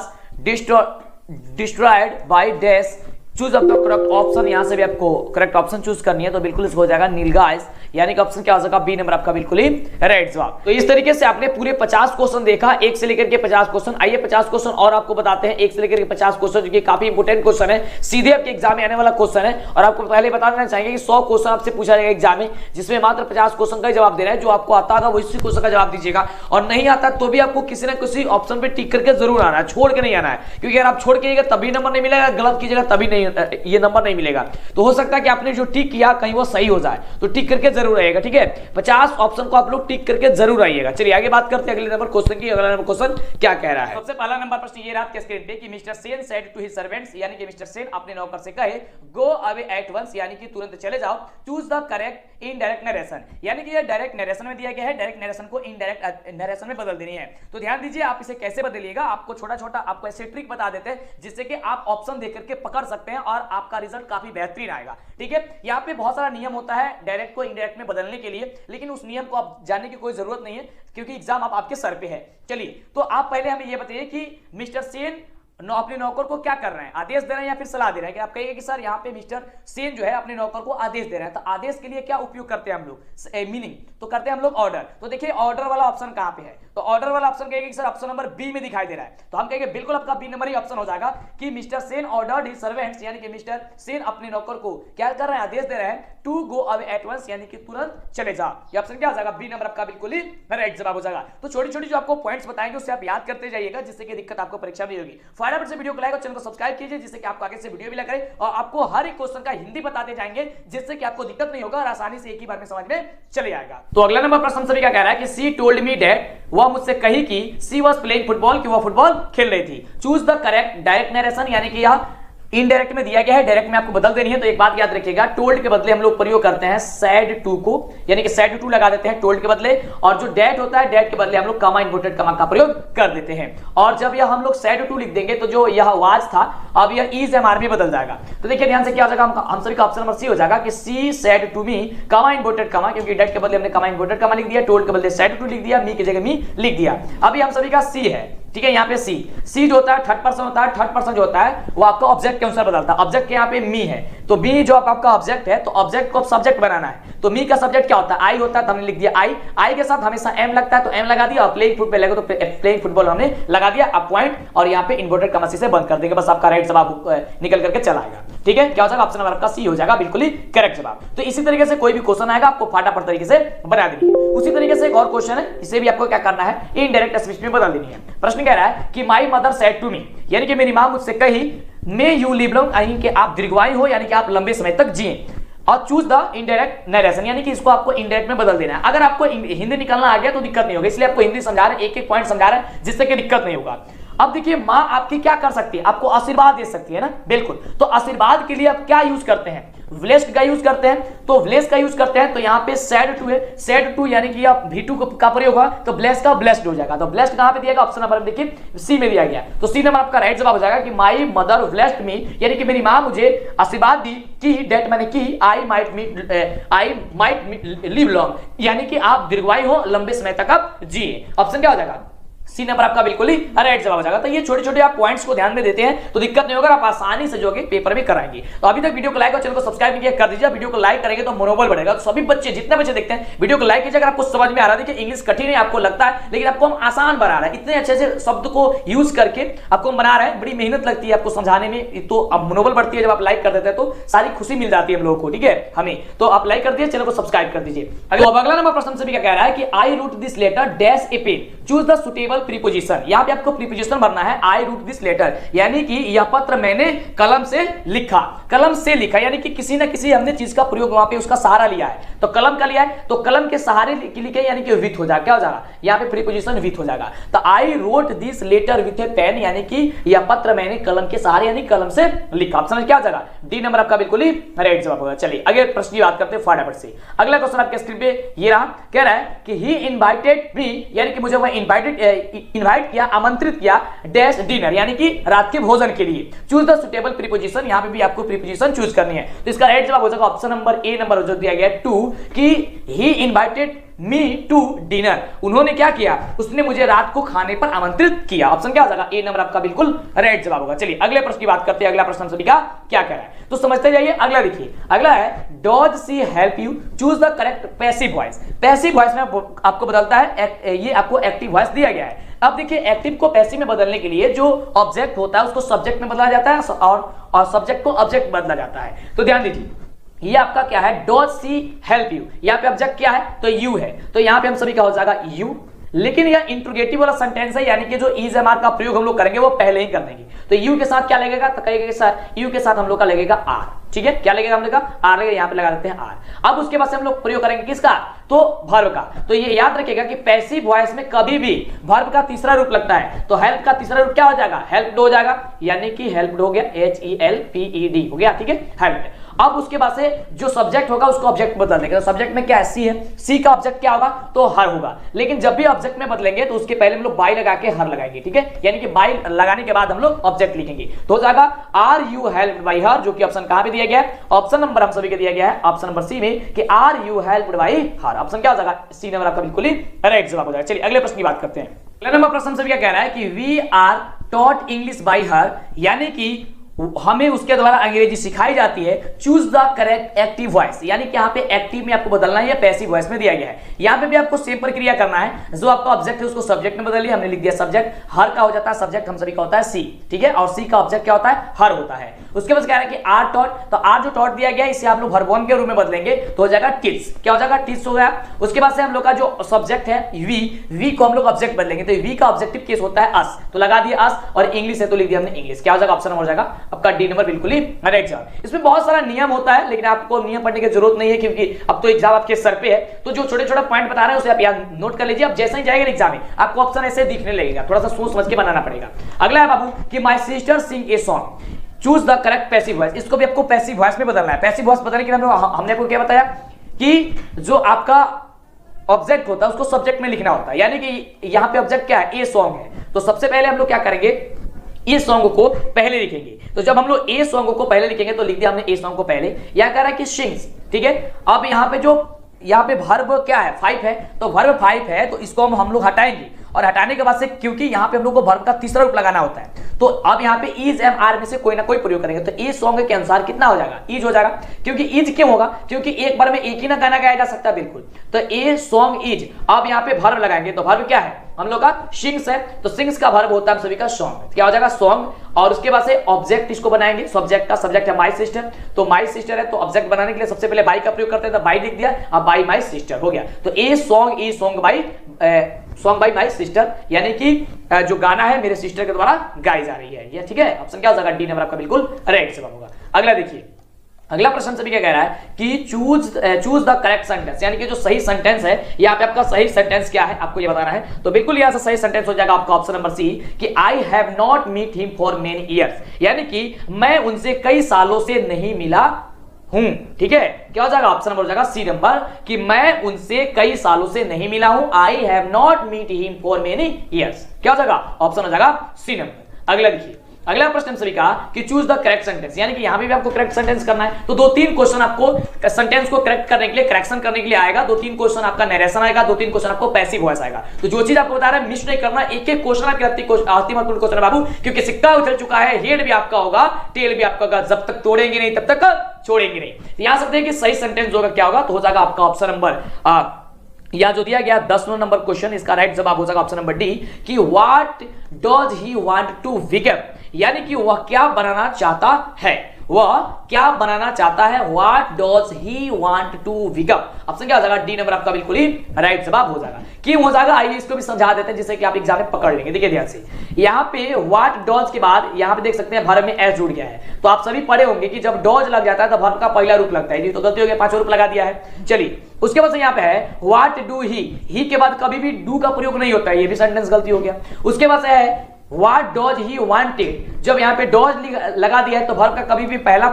destroyed by dash, choose of the correct option. यहां से भी आपको करेक्ट ऑप्शन चूज करनी है, तो बिल्कुल इसको हो जाएगा नीलगाइस, यानी कि ऑप्शन क्या हो जाएगा बी नंबर आपका बिल्कुल ही राइट जवाब। तो इस तरीके से आपने पूरे 50 क्वेश्चन देखा, एक से लेकर के 50 क्वेश्चन। आइए 50 क्वेश्चन और आपको बताते हैं, एक से लेकर के 50 क्वेश्चन, जो कि काफी इंपोर्टेंट क्वेश्चन है, सीधे आपके एग्जाम में आने वाला क्वेश्चन है। और आपको पहले बता देना चाहेंगे कि 100 क्वेश्चन आपसे पूछा जाएगा एग्जाम में, जिसमें मात्र 50 क्वेश्चन का जवाब देना है। जो आपको आता होगा वो इसी क्वेश्चन का जवाब दीजिएगा, और नहीं आता तो भी आपको किसी ना किसी ऑप्शन पे टिक करके जरूर आना है, छोड़ के नहीं आना है, क्योंकि अगर आप छोड़ के आइएगा तभी नंबर नहीं मिलेगा, गलत कीजिएगा तभी नहीं, ये नंबर नहीं मिलेगा। तो हो सकता है कि आपने जो टिक किया कहीं वो सही हो जाए, तो टिक करके जरूर आइएगा, ठीक है। 50 ऑप्शन को आप लोग टिक करके जरूर आइएगा। चलिए आगे बात करते हैं अगले नंबर क्वेश्चन की। अगला नंबर क्वेश्चन क्या कह रहा है, सबसे पहला नंबर प्रश्न ये रात के स्क्रीन पे कि mister Sen said to his servants, यानी कि मिस्टर सेन अपने नौकर से कहे गो अवे एट वंस, यानी कि तुरंत चले जाओ। Choose the correct indirect narration, यानी कि ये डायरेक्ट नरेशन में दिया गया है, डायरेक्ट नरेशन को इनडायरेक्ट नरेशन में बदल देनी है। तो ध्यान दीजिए आप इसे कैसे बदलिएगा, आपको छोटा छोटा आपको ऐसे ट्रिक बता देते हैं, जिससे कि आप ऑप्शन देख करके पकड़ सकते हैं और आपका रिजल्ट काफी बेहतरीन आएगा, ठीक है। यहाँ पे बहुत सारा नियम होता है डायरेक्ट को इनडायरेक्ट में बदलने के लिए, लेकिन उस नियम को आप जानने की कोई जरूरत नहीं है, क्योंकि एग्जाम आपके सर पे है। चलिए तो आप पहले हमें यह बताइए कि मिस्टर सेन अपने नौकर को क्या कर रहे हैं, आदेश दे रहे हैं या फिर सलाह दे रहे हैं। कि आप कहिए कि सर यहाँ पे मिस्टर सेन जो है अपने नौकर को आदेश दे रहे हैं, तो आदेश के लिए क्या उपयोग करते हैं हम लोग, मीनिंग तो करते हैं हम लोग ऑर्डर। तो देखिए ऑर्डर वाला ऑप्शन कहाँ पे है, तो ऑर्डर वाला ऑप्शन कहेंगे कि सर ऑप्शन नंबर बी में दिखाई दे रहा है, तो हम कहेंगे बिल्कुल आपका बी नंबर ही ऑप्शन हो जाएगा कि mister Sen ordered his servants, यानी कि मिस्टर सेन अपने नौकर को क्या कर रहे हैं, आदेश दे रहे हैं to go away at once, यानी कि तुरंत चले जाओ। ये ऑप्शन क्या हो जाएगा, बी नंबर आपका बिल्कुल ही राइट जवाब हो जाएगा। तो छोटी छोटी जो आपको पॉइंट्स बताएंगे उससे आप याद करते जाइएगा, जिससे कि दिक्कत आपको परीक्षा में होगी। फटाफट से वीडियो को लाइक और चैनल को सब्सक्राइब कीजिए, जिससे कि आपको आगे से वीडियो भी लगा रहे और आपको हर एक क्वेश्चन का हिंदी बताते जाएंगे, जिससे कि आपको दिक्कत नहीं होगा और आसानी से एक ही बार में समझ में चले आएगा। तो अगला नंबर प्रश्न सभी क्या कह रहा है कि सी टोल्ड मी डैट, वह मुझसे कही कि सी वाज प्लेइंग फुटबॉल, कि वह फुटबॉल खेल रही थी। Choose the correct direct narration, यानी कि यह इनडायरेक्ट में दिया गया है, डायरेक्ट में आपको बदल देनी है। तो एक बात याद रखिएगा, टोल्ड के बदले हम लोग प्रयोग करते हैं सैड टू को, यानी कि सैड टू लगा देते हैं टोल्ड के बदले, और जो डैट होता है डैट के बदले हम लोग कमा इन्वर्टेड कमा का प्रयोग कर देते हैं। और जब यह हम लोग सैड टू लिख देंगे तो जो यह वाज था अब यह इज एमआर में बदल जाएगा। तो देखिए ध्यान से क्या हो जाएगा, हम सभी का ऑप्शन नंबर सी हो जाएगा कि सी sad to me comma inverted कमा, क्योंकि डैट के बदले हमने कमा इन्वर्टेड कमा लिख दिया, टोल्ड के बदले सैड टू लिख दिया, मी की जगह मी लिख दिया। अभी हम सभी का सी है, ठीक है। यहाँ पे सी जो होता है थर्ड पर्सन होता है, थर्ड पर्सन जो होता है वो आपका ऑब्जेक्ट के अनुसार बदलता है। ऑब्जेक्ट के यहाँ पे मी है, तो बी जो आपका ऑब्जेक्ट है, तो ऑब्जेक्ट को सब्जेक्ट बनाना है, तो मी का सब्जेक्ट क्या होता है, आई होता है, तो हमने लिख दिया आई। आई के साथ हमेशा एम लगता है तो एम लगा दिया, और प्लेइंग फुटबॉल लगा तो प्लेइंग फुटबॉल हमने लगा दिया। अब पॉइंट और यहाँ पे इन्वर्टेड कमा से बंद कर देंगे, बस आपका राइट जवाब निकल करके चला आएगा, ठीक है। क्या हो जाएगा, ऑप्शन नंबर आपका सी हो जाएगा बिल्कुल ही करेक्ट जवाब। तो इसी तरीके से कोई भी क्वेश्चन आएगा आपको फटाफट तरीके से बना देनी है। उसी तरीके से एक और क्वेश्चन है, इसे भी आपको क्या करना है, इनडायरेक्ट स्पीच में बदल देनी है। प्रश्न कह रहा है कि my mother said to me, यानी कि मेरी मां मुझसे कही मे यू लिव लॉन्ग, यानी कि आप दीर्घायु हो, यानी कि आप लंबे समय तक जिए। और चूज द इनडायरेक्ट नरेशन, यानी कि इसको आपको इनडायरेक्ट में बदल देना है। अगर आपको हिंदी निकालना आ गया तो दिक्कत नहीं होगी, इसलिए आपको हिंदी समझा रहे हैं, एक एक पॉइंट समझा रहे हैं जिससे कि दिक्कत नहीं होगा। अब देखिए माँ आपकी क्या कर सकती है, आपको आशीर्वाद दे सकती है ना, बिल्कुल। तो आशीर्वाद के लिए आप क्या यूज करते हैं, ब्लेस्ड का यूज करते हैं। तो ब्लेस्ड का यूज करते हैं तो यहाँ पे सैड टू है, सैड टू यानी कि आप V2 का प्रयोग होगा तो ब्लेस्ड का ब्लेस्ड हो जाएगा। तो ब्लेस्ड कहां पे दिया गया, ऑप्शन नंबर देखिए सी में दिया गया। तो सी नंबर आपका राइट जवाब हो जाएगा कि माई मदर ब्लेस्ड मी, यानी कि मेरी माँ मुझे आशीर्वाद दी कि डेट मैंने की आई माइट लिव लॉन्ग, यानी कि आप दीर्घायु हो, लंबे समय तक आप जिए। ऑप्शन क्या हो जाएगा, सी नंबर आपका बिल्कुल ही राइट जवाब हो जाएगा। तो ये छोटे छोटे आप पॉइंट्स को ध्यान में देते हैं तो दिक्कत नहीं होगा, आप आसानी से जो कि पेपर में कराएंगे। तो अभी तक वीडियो को लाइक और चैनल को सब्सक्राइब किया कर दीजिए। वीडियो को लाइक करेंगे तो मनोबल बढ़ेगा। तो सभी बच्चे जितने बच्चे देखते हैं वीडियो को लाइक कीजिए। अगर आपको समझ में आ रहा है, देखिए इंग्लिश कठिन है आपको लगता है, लेकिन आपको हम आसान बना रहे हैं, इतने अच्छे से शब्द को यूज करके आपको हम बना रहे हैं। बड़ी मेहनत लगती है आपको समझाने में, तो अब मनोबल बढ़ती है जब आप लाइक कर देते हैं तो सारी खुशी मिल जाती है हम लोगों को, ठीक है हमें। तो आप लाइक कर दीजिए, चैनल को सब्सक्राइब कर दीजिए। अगला नंबर प्रश्न से भी क्या कह रहा है कि I wrote this letter dash a pen, choose the suitable preposition. यहाँ पे आपको प्रीपोजिशन भरना है, आई रूट दिस लेटर, यानी कि यह पत्र मैंने कलम से लिखा। कलम से लिखा यानी कि किसी ना किसी हमने चीज का प्रयोग वहां पे उसका सहारा लिया है, तो कलम का लिया है तो कलम के सहारे लिखे, यानी कि विथ हो जाएगा। क्या हो जाएगा, यहाँ पे प्रीपोजिशन विथ हो जाएगा। तो I wrote this letter with a pen, यानी कि यह पत्र मैंने कलम के सहारे यानी कलम से लिखा। ऑप्शन क्या हो जाएगा, डी नंबर आपका बिल्कुल ही राइट जवाब होगा। चलिए अगले प्रश्न की बात करते हैं फटाफट से। अगला क्वेश्चन आपके स्क्रीन पे ये रहा, कह रहा है कि ही इनवाइटेड मी, यानी कि मुझे वह इनवाइट किया, आमंत्रित किया डैश डिनर, यानी कि रात के भोजन के लिए। चूज द सुटेबल प्रीपोजिशन, यहां पे भी आपको प्रीपोजिशन चूज करनी है। तो इसका राइट जवाब हो जाएगा ऑप्शन नंबर ए नंबर जो दिया गया है 2, कि ही इनवाइटेड मी टू डिनर, उन्होंने क्या किया, उसने मुझे रात को खाने पर आमंत्रित किया। ऑप्शन क्या हो जाएगा, ए नंबर आपका बिल्कुल राइट जवाब होगा। चलिए अगले प्रश्न की बात करते हैं। अगला प्रश्न सभी का क्या कह रहा है तो समझते जाइए। अगला देखिए, अगला है does she help you, choose the correct passive voice. Passive voice में आपको बदलता है, ये आपको एक्टिव वॉइस दिया गया है। अब देखिए एक्टिव को पैसिव में बदलने के लिए जो ऑब्जेक्ट होता है उसको सब्जेक्ट में बदला जाता है और सब्जेक्ट को ऑब्जेक्ट बदला जाता है। तो ध्यान दीजिए, ये आपका क्या है, डॉज सी हेल्प यू, यहाँ पे ऑब्जेक्ट क्या है तो यू है, तो यहाँ पे हम सभी का हो जाएगा यू। लेकिन यह इंट्रोगेटिव वाला सेंटेंस है, यानी कि जो इज एम आर का प्रयोग हम लोग करेंगे वो पहले ही कर देंगे। तो यू के साथ क्या लगेगा, तो कहेगा यू के साथ हम लोग का लगेगा आर, ठीक है, क्या लगेगा हम लोग का आर लगेगा, यहाँ पे लगा देते हैं आर। अब उसके बाद से हम लोग प्रयोग करेंगे किसका, तो वर्ब का। तो ये याद रखिएगा कि पैसिव वॉइस में कभी भी वर्ब का तीसरा रूप लगता है, तो हेल्प का तीसरा रूप क्या हो जाएगा, हेल्प्ड हो जाएगा, यानी कि हेल्प्ड हो गया, HELPED हो गया, ठीक है हेल्प्ड। अब उसके बाद से जो सब्जेक्ट होगा उसको ऑब्जेक्ट बदल देंगे। तो सब्जेक्ट में क्या है, सी है, सी का ऑब्जेक्ट क्या होगा तो हर होगा। लेकिन जब भी ऑब्जेक्ट में बदलेंगे तो उसके पहले हम लोग बाई लगा के हर लगाएंगे, ठीक है, यानी कि बाई लगाने के बाद हम लोग ऑब्जेक्ट लिखेंगे। तो हो जाएगा are you helped by her, जो कि ऑप्शन कहां पे दिया गया है, ऑप्शन नंबर हम सभी को दिया गया है ऑप्शन नंबर सी में कि are you helped by her. Option क्या हो जाएगा, सी नंबर आपका बिल्कुल ही राइट जवाब हो जाएगा। चलिए अगले प्रश्न की बात करते हैं। अगला नंबर प्रश्न सभी क्या कह रहा है कि we are taught English by her, यानी कि हमें उसके द्वारा अंग्रेजी सिखाई जाती है। Choose the correct active voice, यानी कि यहाँ पे एक्टिव में आपको बदलना है या पैसिव वॉइस में दिया गया है। यहाँ पे भी आपको सेम प्रक्रिया करना है, जो आपका ऑब्जेक्ट है उसको सब्जेक्ट में बदल लिया, हमने लिख दिया सब्जेक्ट, हर का हो जाता है सब्जेक्ट हम सभी का होता है सी, ठीक है, और सी का ऑब्जेक्ट क्या होता है हर होता है। उसके बाद कह रहा है कि आर टॉट, तो आर जो टॉट दिया गया इसे आप लोग वर्ब के रूप में बदलेंगे तो हो जाएगा टिप्स, क्या हो जाएगा टिप्स हो गया। उसके बाद से हम लोग का जो सब्जेक्ट है वी को हम लोग ऑब्जेक्ट बदलेंगे, तो वी का ऑब्जेक्टिव केस होता है अस, तो लगा दिया अस, और इंग्लिश है तो लिख दिया हमने इंग्लिश, क्या हो जाएगा ऑप्शन नंबर हो जाएगा आपका डी नंबर बिल्कुल राइट जवाब। इसमें बहुत सारा नियम होता है लेकिन आपको नियम पढ़ने की जरूरत नहीं है, क्योंकि अब तो एग्जाम आपके सर पे है। तो जो छोटे छोटे पॉइंट बता रहे हैं उसे आप याद नोट कर लीजिए। अब जैसे ही जाएगा एग्जाम में आपको ऑप्शन ऐसे दिखने लगेगा, थोड़ा सा सोच समझ के बनाना पड़ेगा। अगला है बाबू कि my sister sing a song, choose the correct passive voice. इसको भी आपको पैसिव वॉइस में बदलना है। पैसिव वॉइस बदलने के लिए हमने आपको क्या बताया कि जो आपका ऑब्जेक्ट होता है उसको सब्जेक्ट में लिखना होता है, यानी कि यहाँ पे ऑब्जेक्ट क्या है, ए सॉन्ग है, तो सबसे पहले हम लोग क्या करेंगे, ए सॉन्ग को पहले लिखेंगे। तो जब हम लोग ए सॉन्ग को पहले लिखेंगे तो लिख दिया हमने ए सॉन्ग को पहले। यह कह रहा है कि सिंग्स, ठीक है। अब यहाँ पे जो यहाँ पे वर्ब क्या है 5 है, तो वर्ब 5 है तो इसको हम लोग हटाएंगे, और हटाने के बाद से क्योंकि यहाँ पे हम लोग को वर्ब का तीसरा रूप लगाना होता है, तो अब यहाँ पे इज एम आर में से कोई ना कोई प्रयोग करेंगे। तो ए सॉन्ग के अनुसार कितना हो जाएगा, इज हो जाएगा, क्योंकि इज क्यों होगा, क्योंकि एक बार में एक ही ना गाना गाया जा सकता है, बिल्कुल। तो ए सॉन्ग इज, अब यहाँ पे वर्ब लगाएंगे तो वर्ब क्या है हम लोग का सिंग्स है, तो सिंग्स का वर्ब होता है हम सभी का सॉन्ग, क्या हो जाएगा सॉन्ग। और उसके बाद से ऑब्जेक्ट इसको बनाएंगे, सब्जेक्ट का सब्जेक्ट है माय सिस्टर, तो माय सिस्टर है तो ऑब्जेक्ट बनाने के लिए सबसे पहले बाई का प्रयोग करते हैं, तो बाई लिख दिया, अब बाई माय सिस्टर हो गया। तो a song by song by my sister, यानी कि जो गाना है मेरे सिस्टर के द्वारा गाई जा रही है, ये ठीक है। ऑप्शन क्या हो जाएगा, डी नंबर आपका बिल्कुल राइट जवाब होगा। अगला देखिए, अगला प्रश्न सभी क्या कह रहा है कि चूज द करेक्ट सेंटेंस, यानी कि जो सही सेंटेंस है, यहाँ पे आपका सही सेंटेंस क्या है आपको ये बताना है। तो बिल्कुल यहाँ से सही सेंटेंस हो जाएगा आपका ऑप्शन नंबर सी कि I have not meet him for many years, यानी कि मैं उनसे कई सालों से नहीं मिला हूं, ठीक है। क्या हो जाएगा, ऑप्शन नंबर हो जाएगा सी नंबर कि मैं उनसे कई सालों से नहीं मिला हूं, I have not meet him for many years. क्या हो जाएगा, ऑप्शन हो जाएगा सी नंबर। अगला देखिए, अगला प्रश्न सभी का कि चूज द करेक्ट सेंटेंस, यानी कि यहां पे भी आपको करेक्ट सेंटेंस करना है। तो 2-3 क्वेश्चन आपको सेंटेंस को करेक्ट करने के लिए, करेक्शन करने के लिए आएगा। 2-3 क्वेश्चन आपका नरेशन आएगा, 2-3 क्वेश्चन आपको पैसिव वॉइस आएगा। तो जो चीज आपको बता रहा है मिस नहीं करना, एक-एक क्वेश्चन आपके आती महत्वपूर्ण क्वेश्चन बाबू, क्योंकि सिक्का उछल चुका है, हेड भी आपका होगा, टेल भी आपका होगा, जब तक तोड़ेंगे नहीं तब तक छोड़ेंगे नहीं। तो यहां सकते हैं कि सही सेंटेंस होगा क्या होगा, तो हो जाएगा आपका ऑप्शन नंबर या जो दिया गया 10 नंबर क्वेश्चन, इसका राइट जवाब हो जाएगा ऑप्शन नंबर डी कि what does he want to become, यानी कि वह क्या बनाना चाहता है, वह क्या बनाना चाहता है, what does he want to become. Option क्या हो जाएगा, डी नंबर आपका बिल्कुल ही राइट जवाब हो जाएगा। क्यों हो जाएगा, आइए इसको भी समझा देते हैं जिससे कि आप एग्जाम में पकड़ लेंगे। देखिए ध्यान से, यहाँ पे व्हाट डज के बाद यहाँ पे देख सकते हैं वर्ब में एस जुड़ गया है। तो आप सभी पढ़े होंगे कि जब डज लग जाता है तो वर्ब का पहला रूप लगता है, तो गलती हो गया, 5 रूप लगा दिया है। चलिए उसके बाद से यहाँ पे है व्हाट डू ही के बाद कभी भी डू का प्रयोग नहीं होता है, ये भी सेंटेंस गलती हो गया। उसके बाद से है व्हाट डज ही वांटेड, जब यहाँ पे डज लगा दिया है तो वर्ब का कभी भी पहला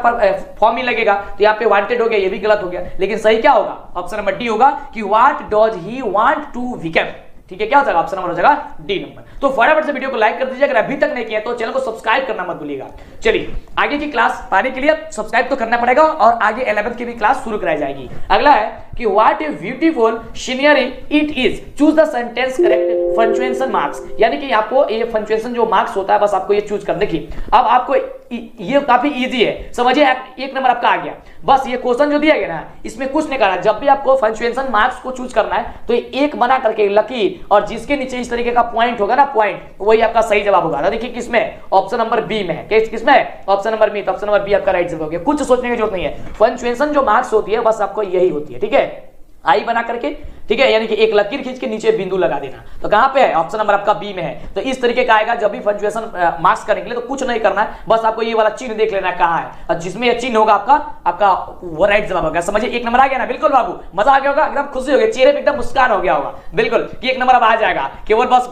फॉर्म ही लगेगा, तो यहाँ पे वांटेड हो गया, ये भी गलत हो गया। लेकिन सही क्या होगा, ऑप्शन नंबर डी होगा कि what does he want to become, ठीक है। क्या हो जाएगा, ऑप्शन नंबर हो जाएगा डी नंबर। तो फटाफट से वीडियो को लाइक कर दीजिए, अगर अभी तक नहीं किया तो चैनल को सब्सक्राइब करना मत भूलिएगा। चलिए आगे की क्लास पाने के लिए सब्सक्राइब तो करना पड़ेगा, और आगे 11th की भी क्लास शुरू कराई जाएगी। अगला है कि what a beautiful scenery it is, choose the sentence correct punctuation marks, यानी कि आपको ये पंक्चुएशन जो मार्क्स होता है बस आपको ये चूज कर, देखिए अब आपको ये काफी इजी है, समझिए 1 नंबर आपका आ गया। बस ये क्वेश्चन जो दिया गया ना, इसमें कुछ नहीं करना, जब भी आपको पंक्चुएशन मार्क्स को चूज करना है तो एक बना करके लकीर, और जिसके नीचे इस तरीके का पॉइंट होगा ना, पॉइंट, वही आपका सही जवाब होगा। देखिए किसमें, ऑप्शन नंबर बी में है, किसमें, ऑप्शन नंबर बी, तो ऑप्शन नंबर बी आपका राइट जवाब हो गया। कुछ सोचने की जरूरत नहीं है, पंक्चुएशन जो मार्क्स होती है बस आपको यही होती है, ठीक है। आई बना करके, ठीक है, यानी कि एक लकीर खींच के नीचे बिंदु लगा देना। तो कहां पे है, ऑप्शन नंबर आपका बी में है। तो इस तरीके का आएगा जब भी पंक्चुएशन मार्क्स करने के लिए, तो कुछ नहीं करना है, बस आपको ये वाला चिन्ह देख लेना कहां है, और जिसमें ये चिन्ह होगा आपका वो राइट जवाब होगा। समझिए 1 नंबर आ गया ना, बिल्कुल बाबू, मजा आ गया होगा, एकदम खुशी हो गई, चेहरे पे एकदम मुस्कान हो गया होगा, बिल्कुल कि 1 नंबर अब आ जाएगा। केवल बस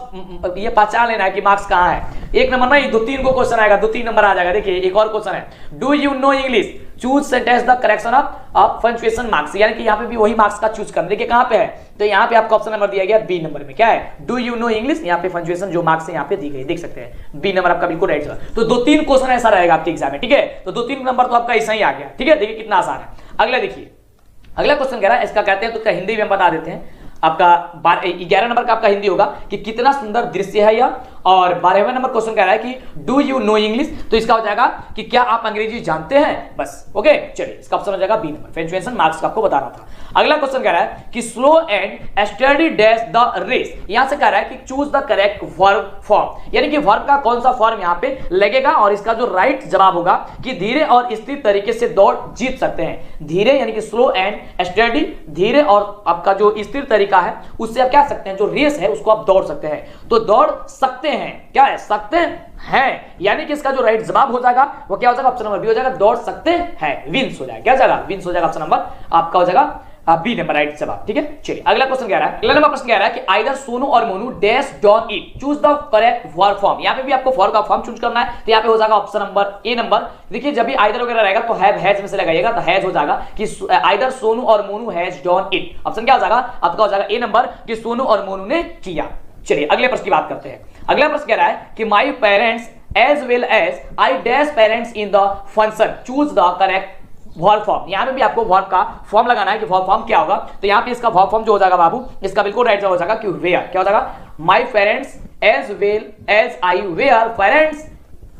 ये पहचान लेना है कि मार्क्स कहां है। 1 नंबर नहीं, 2-3 को क्वेश्चन आएगा, 2-3 नंबर आ जाएगा। देखिए एक और क्वेश्चन है, do you know English, choose sentence the correction of punctuation marks, यानी कि यहाँ पे भी वही मार्क्स का चूज करना। देखिए कहां पे है, तो यहाँ पे आपका ऑप्शन नंबर दिया गया बी नंबर में, क्या है, डू यू नो इंग्लिश, यहाँ पे पंक्चुएशन जो मार्क्स है यहाँ पे दी गई, देख सकते हैं बी नंबर आपका बिल्कुल राइट जवाब। तो 2-3 क्वेश्चन ऐसा रहेगा आपके एग्जाम में, ठीक है। तो 2-3 नंबर तो आपका ऐसा ही आ गया, ठीक है। देखिए कितना आसान है। अगला देखिए, अगला क्वेश्चन कह रहा है, इसका कहते हैं तो हिंदी में हम बता देते हैं। आपका 11 नंबर का आपका हिंदी होगा कि कितना सुंदर दृश्य है यह, और 12वें नंबर क्वेश्चन कह रहा है कि डू यू नो इंग्लिश, तो इसका हो जाएगा कि क्या आप अंग्रेजी जानते हैं, बस। ओके चलिए, इसका ऑप्शन हो जाएगा बी नंबर, पंक्चुएशन मार्क्स का आपको बता रहा था। अगला क्वेश्चन कह रहा है कि slow and steady dash the race, यहां से कह रहा है कि choose the correct verb form, यानी कि वर्ब का कौन सा फॉर्म यहां पे लगेगा, और इसका जो राइट जवाब होगा कि धीरे और स्थिर तरीके से दौड़ जीत सकते हैं। धीरे यानी कि स्लो एंड स्टडी, धीरे और आपका जो स्थिर तरीका है उससे आप क्या सकते हैं, जो रेस है उसको आप दौड़ सकते हैं। तो दौड़ सकते हैं, क्या है, सकते हैं, यानी कि इसका जो राइट जवाब हो जाएगा वो क्या हो जाएगा, ऑप्शन नंबर बी हो जाएगा, दौड़ सकते हैं, विंस हो जाएगा। क्या जाएगा, विंस हो जाएगा, ऑप्शन नंबर आपका हो जाएगा बी नंबर राइट जवाब, ठीक है। चलिए अगला क्वेश्चन कह रहा है, अगला नंबर प्रश्न कह रहा है कि either Sonu or Monu dash done eat, choose the correct verb form, यहां पे भी आपको वर्ब का फॉर्म चूज करना है। तो यहां पे हो जाएगा ऑप्शन नंबर ए नंबर। देखिए जब भी आइदर वगैरह रहेगा तो हैव हैज में से लगाइएगा, तो हैज हो जाएगा कि either Sonu or Monu has done eat. Option क्या हो जाएगा आपका, हो जाएगा ए नंबर कि सोनू और मोनू ने किया। चलिए अगले प्रश्न की बात करते हैं। अगला प्रश्न कह रहा है कि my parents as well as I dash parents in the function, choose the correct verb form. यहां पे भी आपको वर्ब का फॉर्म लगाना है कि वर्ब फॉर्म क्या होगा। तो यहां पे इसका वर्ब फॉर्म जो हो जाएगा बाबू, इसका बिल्कुल राइट हो जाएगा कि वेयर। क्या हो जाएगा, my parents as well as I were parents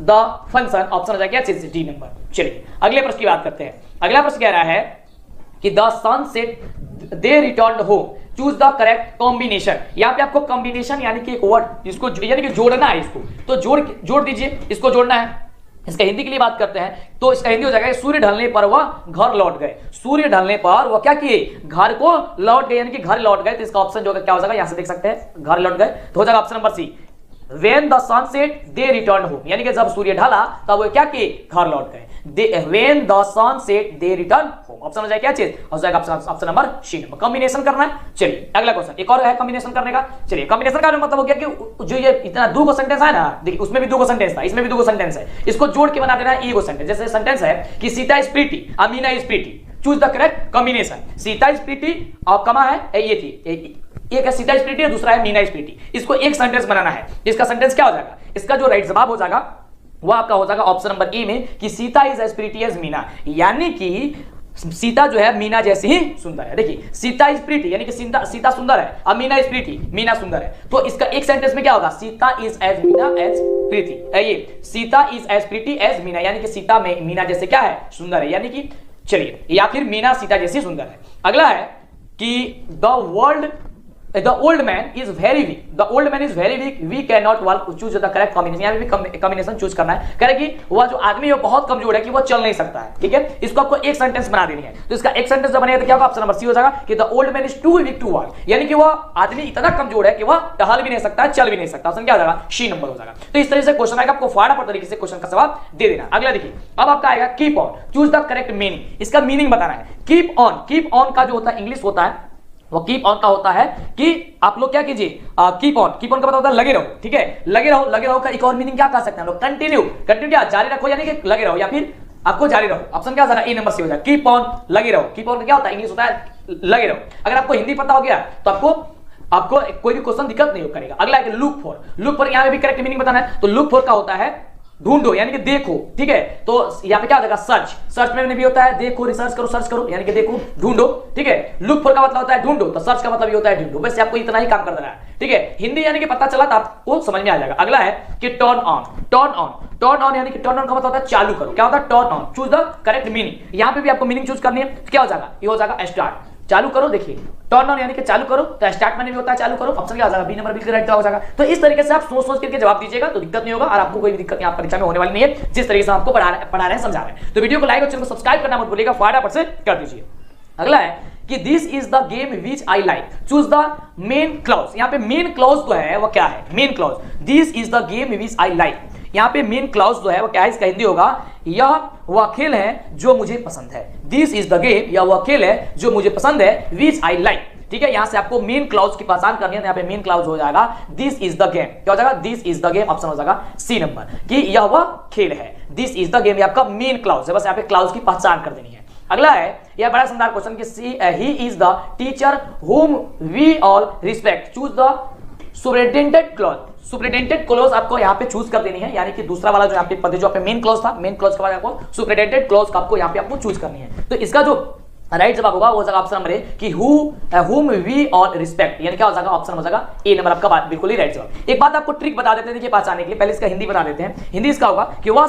the function. Option हो जाएगा क्या, डी नंबर। चलिए अगले प्रश्न की बात करते हैं। अगला प्रश्न कह रहा है कि the sunset they returned home, choose the correct combination. यहां पे आपको कॉम्बिनेशन यानी कि एक वर्ड इसको यानी कि जोड़ना है, इसको तो जोड़ दीजिए, इसको जोड़ना है। इसका हिंदी के लिए बात करते हैं तो इसका हिंदी हो जाएगा सूर्य ढलने पर वह घर लौट गए। सूर्य ढलने पर वह क्या किए, घर को लौट गए, यानी कि घर लौट गए। तो इसका ऑप्शन जो क्या हो जाएगा, यहां से देख सकते हैं घर लौट गए, तो हो जाएगा option number C, When the sun set, they returned home, यानी कि जब सूर्य ढला तब वो क्या किए, घर लौट गए। When the sun set, they returned home, option हो जाएगा क्या चीज, हो जाएगा option number C number. Combination करना है। चलिए अगला क्वेश्चन, एक और है कॉम्बिनेशन करने का। चलिए कॉम्बिनेशन का मतलब हो गया कि जो ये इतना दो सेंटेंस है ना, देखिए उसमें भी दो सेंटेंस था, इसमें भी दो सेंटेंस है, इसको जोड़ के बना देना है एक सेंटेंस। जैसे सेंटेंस है कि Sita is pretty, Amina is pretty, choose the correct combination. Sita is pretty और कमा है ये थी, एक है सीता इज प्रीटी और दूसरा है मीना इज प्रीटी। इसको एक सेंटेंस बनाना है। इसका सेंटेंस क्या हो जाएगा, इसका जो राइट जवाब हो जाएगा वो आपका हो जाएगा ऑप्शन नंबर ए में कि Sita is as pretty as Meena, यानी कि सीता जो है मीना जैसी ही सुंदर है। देखिए सीता इज प्रीटी यानी कि सीता सुंदर है और मीना इज प्रीटी, मीना सुंदर है। तो इसका एक सेंटेंस में क्या होगा, Sita is as Meena as Preeti, ये Sita is as pretty as Meena, यानी कि सीता में मीना जैसे क्या है, सुंदर है, यानी कि चलिए, या फिर मीना सीता जैसी सुंदर है। अगला है कि the old man is very weak, the old man is very weak, we cannot walk, choose the correct combination। यहाँ पे भी कॉम्बिनेशन चूज करना है। कह रहे कि वह जो आदमी है बहुत कमजोर है कि वो चल नहीं सकता है, ठीक है। इसको आपको एक सेंटेंस बना देनी है। तो इसका एक सेंटेंस जब बनेगा तो क्या होगा, ऑप्शन नंबर सी हो जाएगा कि the old man is too weak to walk, यानी कि वह आदमी इतना कमजोर है कि वह टहल भी नहीं सकता है, चल भी नहीं सकता। ऑप्शन क्या हो जाएगा, सी नंबर हो जाएगा। तो इस तरह से क्वेश्चन आएगा, आपको फटाफट तरीके से क्वेश्चन का जवाब दे देना। अगला देखिए, अब आपका आएगा keep on, choose the correct meaning. इसका मीनिंग बताना है। कीप ऑन का जो होता है इंग्लिश होता है वो कीप ऑन का होता है कि आप लोग क्या कीजिए, कीप ऑन का मतलब होता है लगे रहो, ठीक है। लगे रहो का एक और मीनिंग क्या कह सकते हैं हम लोग, कंटिन्यू क्या जारी रखो, यानी कि लगे रहो या फिर आपको जारी रहो। ऑप्शन क्या होगा, ए नंबर सी हो जाएगा, कीप ऑन लगे रहो। कीप ऑन का क्या होता है, इंग्लिश होता है लगे रहो। अगर आपको हिंदी पता हो गया तो आपको कोई भी क्वेश्चन दिक्कत नहीं करेगा। अगला है लुक फॉर, यहाँ पे भी करेक्ट मीनिंग बताना है। तो लुक फॉर का होता है ढूंढो, यानी कि देखो, ठीक है। तो यहाँ पे क्या हो जाएगा, सर्च में भी होता है देखो, रिसर्च करो, यानी कि देखो ढूंढो, ठीक है। लुक फॉर का मतलब होता है ढूंढो, तो सर्च का मतलब ये होता है ढूंढो। वैसे आपको इतना ही काम कर देना है, ठीक है। हिंदी यानी कि पता चला तो आपको समझ में आ जाएगा। अगला है कि टर्न ऑन यानी कि टर्न ऑन का मतलब होता है चालू करो। क्या होता है, turn on. Choose the correct meaning. यहाँ पे भी आपको मीनिंग चूज करनी है। क्या हो जाएगा, ये हो जाएगा स्टार्ट, चालू करो। देखिए टर्न ऑन यानी कि चालू करो, तो स्टार्ट मैंने भी होता है चालू करो। ऑप्शन क्या हो जाएगा, बी नंबर भी करेक्ट हो जाएगा। तो इस तरीके से आप सोच करके जवाब दीजिएगा तो दिक्कत नहीं होगा, और आपको कोई भी दिक्कत यहाँ परीक्षा में होने वाली नहीं है, जिस तरीके से आपको पढ़ा रहे हैं समझा रहे हैं। तो वीडियो को लाइक और चैनल को सब्सक्राइब करना मत भूलिएगा, फटाफट से कर दीजिए। अगला है कि this is the game which I like, choose the main clause. यहाँ पे मेन क्लॉज जो है वो क्या है, main clause, this is the game which I like. यहाँ पे मेन क्लॉज जो है वो क्या है, इसका हिंदी होगा यह वह खेल है जो मुझे पसंद है। दिस इज द गेम, यह वह खेल है जो मुझे पसंद है, विच आई लाइक, ठीक है। यहां से आपको मेन क्लॉज की पहचान करनी है। यहाँ पे मेन क्लॉज हो जाएगा दिस इज द गेम। क्या हो जाएगा, this is the game. Option हो जाएगा सी नंबर कि यह वह खेल है। दिस इज द गेम आपका मेन क्लॉज है, बस यहाँ पे क्लॉज की पहचान कर देनी है। अगला है यह बड़ा शानदार क्वेश्चन कि he is the teacher whom we all respect, choose the superintendent clause. Superintendent clause आपको यहाँ पे चूज कर देनी है, यानी कि दूसरा वाला जो यहाँ पे पद जो आपके मेन क्लॉज था, मेन क्लॉज के बाद आपको सुपरिटेंडेंट क्लॉज का आपको यहाँ पे आपको चूज करनी है। तो इसका जो राइट जवाब होगा वो जाएगा ऑप्शन नंबर ए कि whom we all respect, यानी क्या हो जाएगा, ऑप्शन हो जाएगा ए नंबर आपका बात बिल्कुल ही राइट जवाब। एक बात आपको ट्रिक बता देते हैं देखिए पहचानने के लिए, पहले इसका हिंदी बता देते हैं। हिंदी इसका होगा कि वह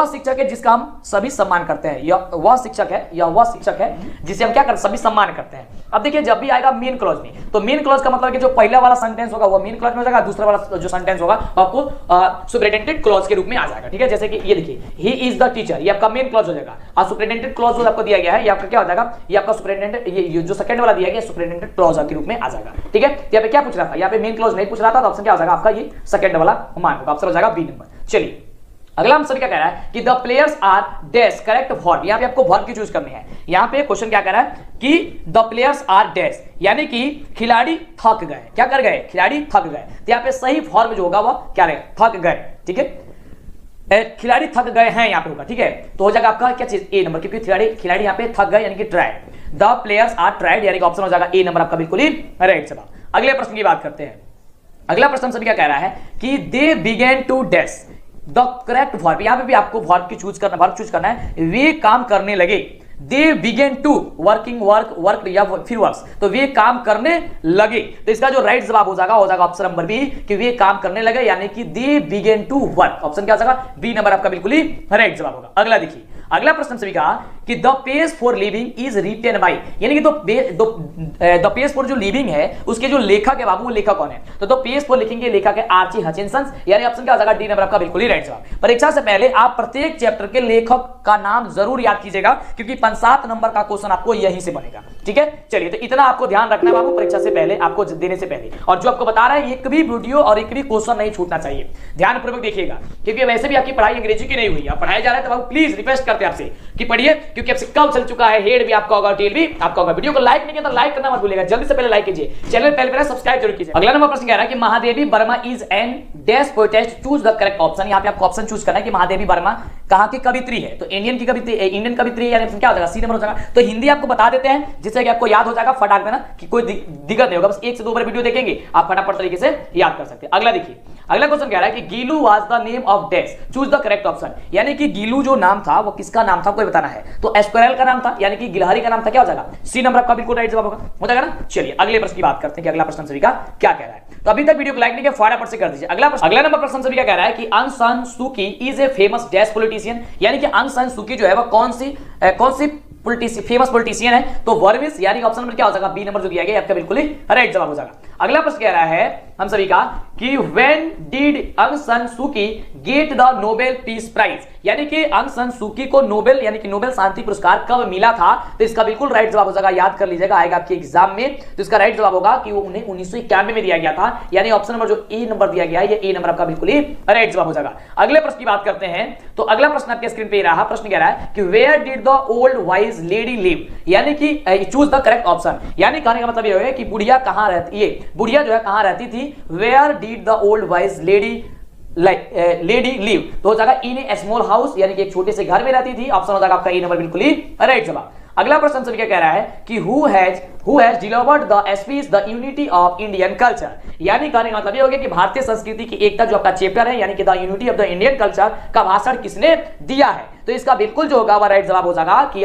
शिक्षक है जिसका हम सभी सम्मान करते हैं, या वह शिक्षक है जिसे हम क्या करते हैं, सभी सम्मान करते हैं। अब देखिए जब भी आएगा मेन क्लॉज में, तो मेन क्लॉज का मतलब कि जो पहला वाला सेंटेंस होगा वो मेन क्लॉज में हो जाएगा, दूसरा वाला जो सेंटेंस होगा आपको सुपरिटेंडेंट क्लॉज के रूप में आ जाएगा, ठीक है। जैसे कि ये देखिए ही इज द टीचर, ये आपका मेन क्लॉज हो जाएगा, और सुपरिटेंडेंट क्लॉज जो आपको दिया गया है ये आपका क्या हो जाएगा, ये आपका सुपरिटेंडेंट, ये जो सेकंड वाला दिया गया सुपरिटेंडेंट क्लॉज के रूप में आ जाएगा, ठीक है। यहाँ पे क्या पूछ रहा था, यहाँ पे मेन क्लॉज नहीं पूछ रहा था, तो ऑप्शन क्या हो जाएगा आपका ये सेकंड वाला मान होगा, ऑप्शन हो जाएगा बी नंबर। चलिए अगला हम सभी क्या कह रहा है कि the players are dash correct verb. यहाँ पे आपको वर्ब की चूज करनी है। यहाँ पे क्वेश्चन क्या कह रहा है कि द प्लेयर्स आर डैश, यानी कि खिलाड़ी थक गए। क्या कर गए, खिलाड़ी थक गए। तो यहाँ पे सही फॉर्म जो होगा वो क्या रहेगा, थक गए, ठीक है। खिलाड़ी थक गए हैं यहाँ पे होगा, ठीक है। तो हो जाएगा आपका क्या चीज, ए नंबर, क्योंकि खिलाड़ी यहाँ पे थक गए यानी कि tired. The players are tired, यानी कि ऑप्शन हो जाएगा ए नंबर आपका बिल्कुल ही राइट जवाब। अगले प्रश्न की बात करते हैं। अगला प्रश्न सभी क्या कह रहा है कि they began to dash the correct verb. यहां पे भी आपको वर्ब चूज करना है। वे काम करने लगे, दे बिगेन टू वर्क या फिर वर्क्स, तो वे काम करने लगे। तो इसका जो राइट जवाब हो जाएगा ऑप्शन नंबर बी कि वे काम करने लगे, यानी कि they began to work. Option क्या हो जाएगा, बी नंबर आपका बिल्कुल ही राइट जवाब होगा। अगला देखिए, अगला प्रश्न सभी का कि the page for living is written by, यानी कि द पेज फॉर जो लिविंग है उसके जो लेखक है बाबू, वो लेखक कौन है? तो द पेज फॉर लिविंग के लेखक है आर्ची हचिनसन, यानी ऑप्शन क्या हो जाएगा डी नंबर आपका बिल्कुल ही राइट जवाब। परीक्षा से पहले आप प्रत्येक चैप्टर के लेखक का नाम जरूर याद कीजिएगा, क्योंकि 5-7 नंबर का क्वेश्चन आपको यहीं से बनेगा, ठीक है। चलिए, तो इतना आपको ध्यान रखना है बाबू परीक्षा से पहले, आपको देने से पहले। और जो आपको बता रहा है, एक भी वीडियो और एक भी क्वेश्चन नहीं छूटना चाहिए, ध्यानपूर्वक देखिएगा, क्योंकि वैसे भी आपकी पढ़ाई अंग्रेजी की नहीं हुई है, पढ़ाया जा रहा है, तो बाबू प्लीज रिक्वेस्ट करते हैं आपसे कि पढ़िए, क्योंकि आपसे कब चल चुका है, हेड भी आपका होगा, टेल भी आपका होगा। वीडियो को लाइक नहीं किया तो लाइक करना मत भूलिएगा, जल्दी से पहले लाइक कीजिए, चैनल पहले सब्सक्राइब जरूर कीजिए। अगला नंबर प्रश्न कह रहा है कि Mahadevi Varma is an dash poetess, choose the correct option. यहाँ पे आपको ऑप्शन चूज करना है कि महादेवी वर्मा कहाँ की कवित्री है, तो इंडियन की कवित्री, इंडियन कवित्री, यानी क्या हो जाएगा सी नंबर हो जाएगा। तो हिंदी आपको बता देते हैं जिससे कि आपको याद हो जाएगा, फटाक देना कि कोई दिक्कत नहीं होगा, बस 1 से 2 बार वीडियो देखेंगे आप फटाफट तरीके से याद कर सकते हैं। अगला देखिए, अगला क्वेश्चन कह रहा है कि Gillu was the name of dash, choose the correct option. यानी कि गीलू जो नाम था वो किसका नाम था कोई बताना है, तो एस्क्वायरल का नाम था, यानी कि गिलहरी का नाम था, क्या हो जाएगा सी नंबर आपका बिल्कुल राइट जवाब होगा, हो जाएगा ना। चलिए अगले प्रश्न की बात करते हैं कि अगला प्रश्न सभी का क्या कह रहा है। तो अभी तक वीडियो को लाइक नहीं किया फटाफट से कर दीजिए। अगला नंबर प्रश्न सभी का कह रहा है कि आंग सान सू की is a famous dash politician, यानी कि आंग सान सू की जो है वो कौन सी फेमस पॉलिटिशियन है, तो वर्मिस, यानी ऑप्शन नंबर क्या हो जाएगा बी नंबर जो दिया गया आपका बिल्कुल ही राइट जवाब हो जाएगा। अगला प्रश्न कह रहा है हम सभी का कि व्हेन डिड आंग San Suu Kyi get the Nobel peace prize, यानी कि आंग सान सू की को नोबेल यानी कि नोबेल शांति पुरस्कार कब मिला था, तो इसका बिल्कुल राइट जवाब हो जाएगा, याद कर लीजिएगा, आएगा आपके एग्जाम में। तो इसका राइट जवाब होगा कि वो उन्हें 1991 में दिया गया था, यानी ऑप्शन नंबर जो ए नंबर दिया गया है, ये ए नंबर आपका बिल्कुल ही राइट जवाब हो जाएगा। अगले प्रश्न की बात करते हैं, तो अगला प्रश्न आपके स्क्रीन पे रहा, प्रश्न कह रहा है कि where did the old wise lady live, यानी कि चूज द करेक्ट ऑप्शन। यानी कहने का मतलब ये है कि बुढ़िया कहां रहती है, बुढ़िया जो है कहां रहती थी, where did the old wise lady live, तो हो जाएगा इन ए स्मॉल हाउस, यानी कि एक छोटे से घर में रहती थी, ऑप्शन हो जाएगा आपका ए नंबर बिल्कुल ही राइट जवाब। अगला प्रश्न सभी क्या कह रहा है कि who has delivered the speech the unity of Indian culture, यानी कहने का मतलब ये हो गया कि भारतीय संस्कृति की एकता जो आपका चैप्टर है, यानी कि the unity of the Indian culture का भाषण किसने दिया है, तो इसका बिल्कुल जो होगा वह राइट जवाब हो जाएगा कि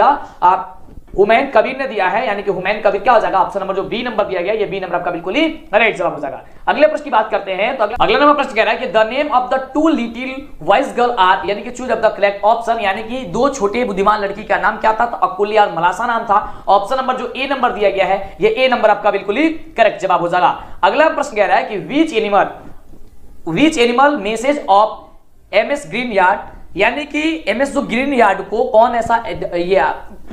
हुमायूं कबीर ने दिया है, यानी कि हुमायूं कबीर क्या हो जाएगा ऑप्शन नंबर जो बी नंबर दिया गया, ये बी नंबर आपका बिल्कुल ही राइट जवाब हो जाएगा। अगले प्रश्न की बात करते हैं, तो अगला नंबर प्रश्न कह रहा है कि the name of the 2 little wise girl are, यानी कि choose of the correct option, यानी कि 2 छोटे बुद्धिमान लड़की का नाम क्या था, तो अकुली और मलासा नाम था, ऑप्शन नंबर जो ए नंबर दिया गया है, ये ए नंबर आपका बिल्कुल ही करेक्ट जवाब हो जाएगा। अगला प्रश्न कह रहा है कि which animal message of MS green yard, यानी कि एमएस जो ग्रीन यार्ड को कौन ऐसा ये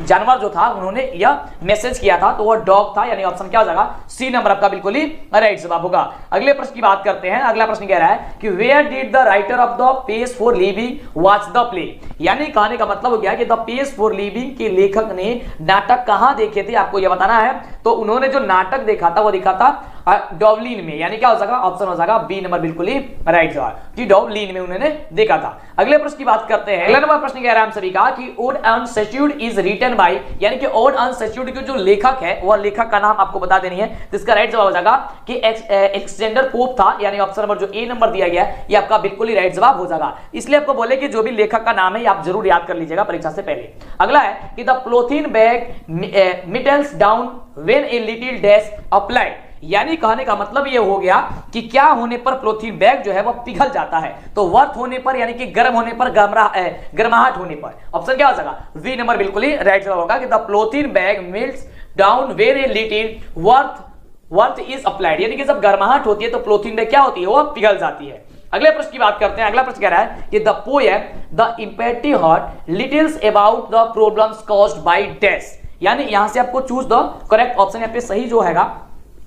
जानवर जो था उन्होंने यह मैसेज किया था, तो वो डॉग था, यानी ऑप्शन क्या हो जाएगा सी नंबर आपका बिल्कुल ही राइट जवाब होगा। अगले प्रश्न की बात करते हैं, अगला प्रश्न कह रहा है कि where did the writer of the page for living watch the play, यानी कहने का मतलब हो गया कि द पेज फॉर लिविंग के लेखक ने नाटक कहां देखे थे, आपको यह बताना है। तो उन्होंने जो नाटक देखा था वो देखा था डॉवलिन में, यानी क्या हो जाएगा ऑप्शन हो जाएगा बी नंबर बिल्कुल ही राइट जवाब, कि डॉवलिन में उन्होंने देखा था। अगले प्रश्न की बात करते हैं, अगला नंबर प्रश्न कह रहा है हम सभी का कि ओड अनसेच्यूर्ड इज रिटन बाय, यानी कि ओड अनसेच्यूर्ड के जो लेखक है वह लेखक का नाम आपको बता देनी है, तो इसका राइट जवाब हो जाएगा कि एलेक्जेंडर पोप था, यानी ऑप्शन नंबर जो ए नंबर दिया गया है ये आपका बिल्कुल ही राइट जवाब हो जाएगा। इसलिए आपको बोले कि जो भी लेखक का नाम है आप जरूर याद कर लीजिएगा परीक्षा से पहले। अगला है कि the polythene bag melts down when a little dash applied, यानी कहने का मतलब यह हो गया कि क्या होने पर पॉलीथीन बैग जो है वह पिघल जाता है, तो वर्थ होने पर, यानी कि गर्म होने पर, गर्माहट होने पर, ऑप्शन क्या हो जाएगा वी नंबर बिल्कुल ही राइट जवाब होगा कि the polythene bag melts down when a little worth is applied, यानी कि जब गर्माहट होती है तो पॉलीथीन बैग क्या होती है वो पिघल जाती है। अगले प्रश्न की बात करते हैं, अगला प्रश्न कह रहा है कि the poem the empty heart Littles about the problems caused by dash, यानी यहां से आपको चूज द करेक्ट ऑप्शन, यहाँ पे सही जो हैगा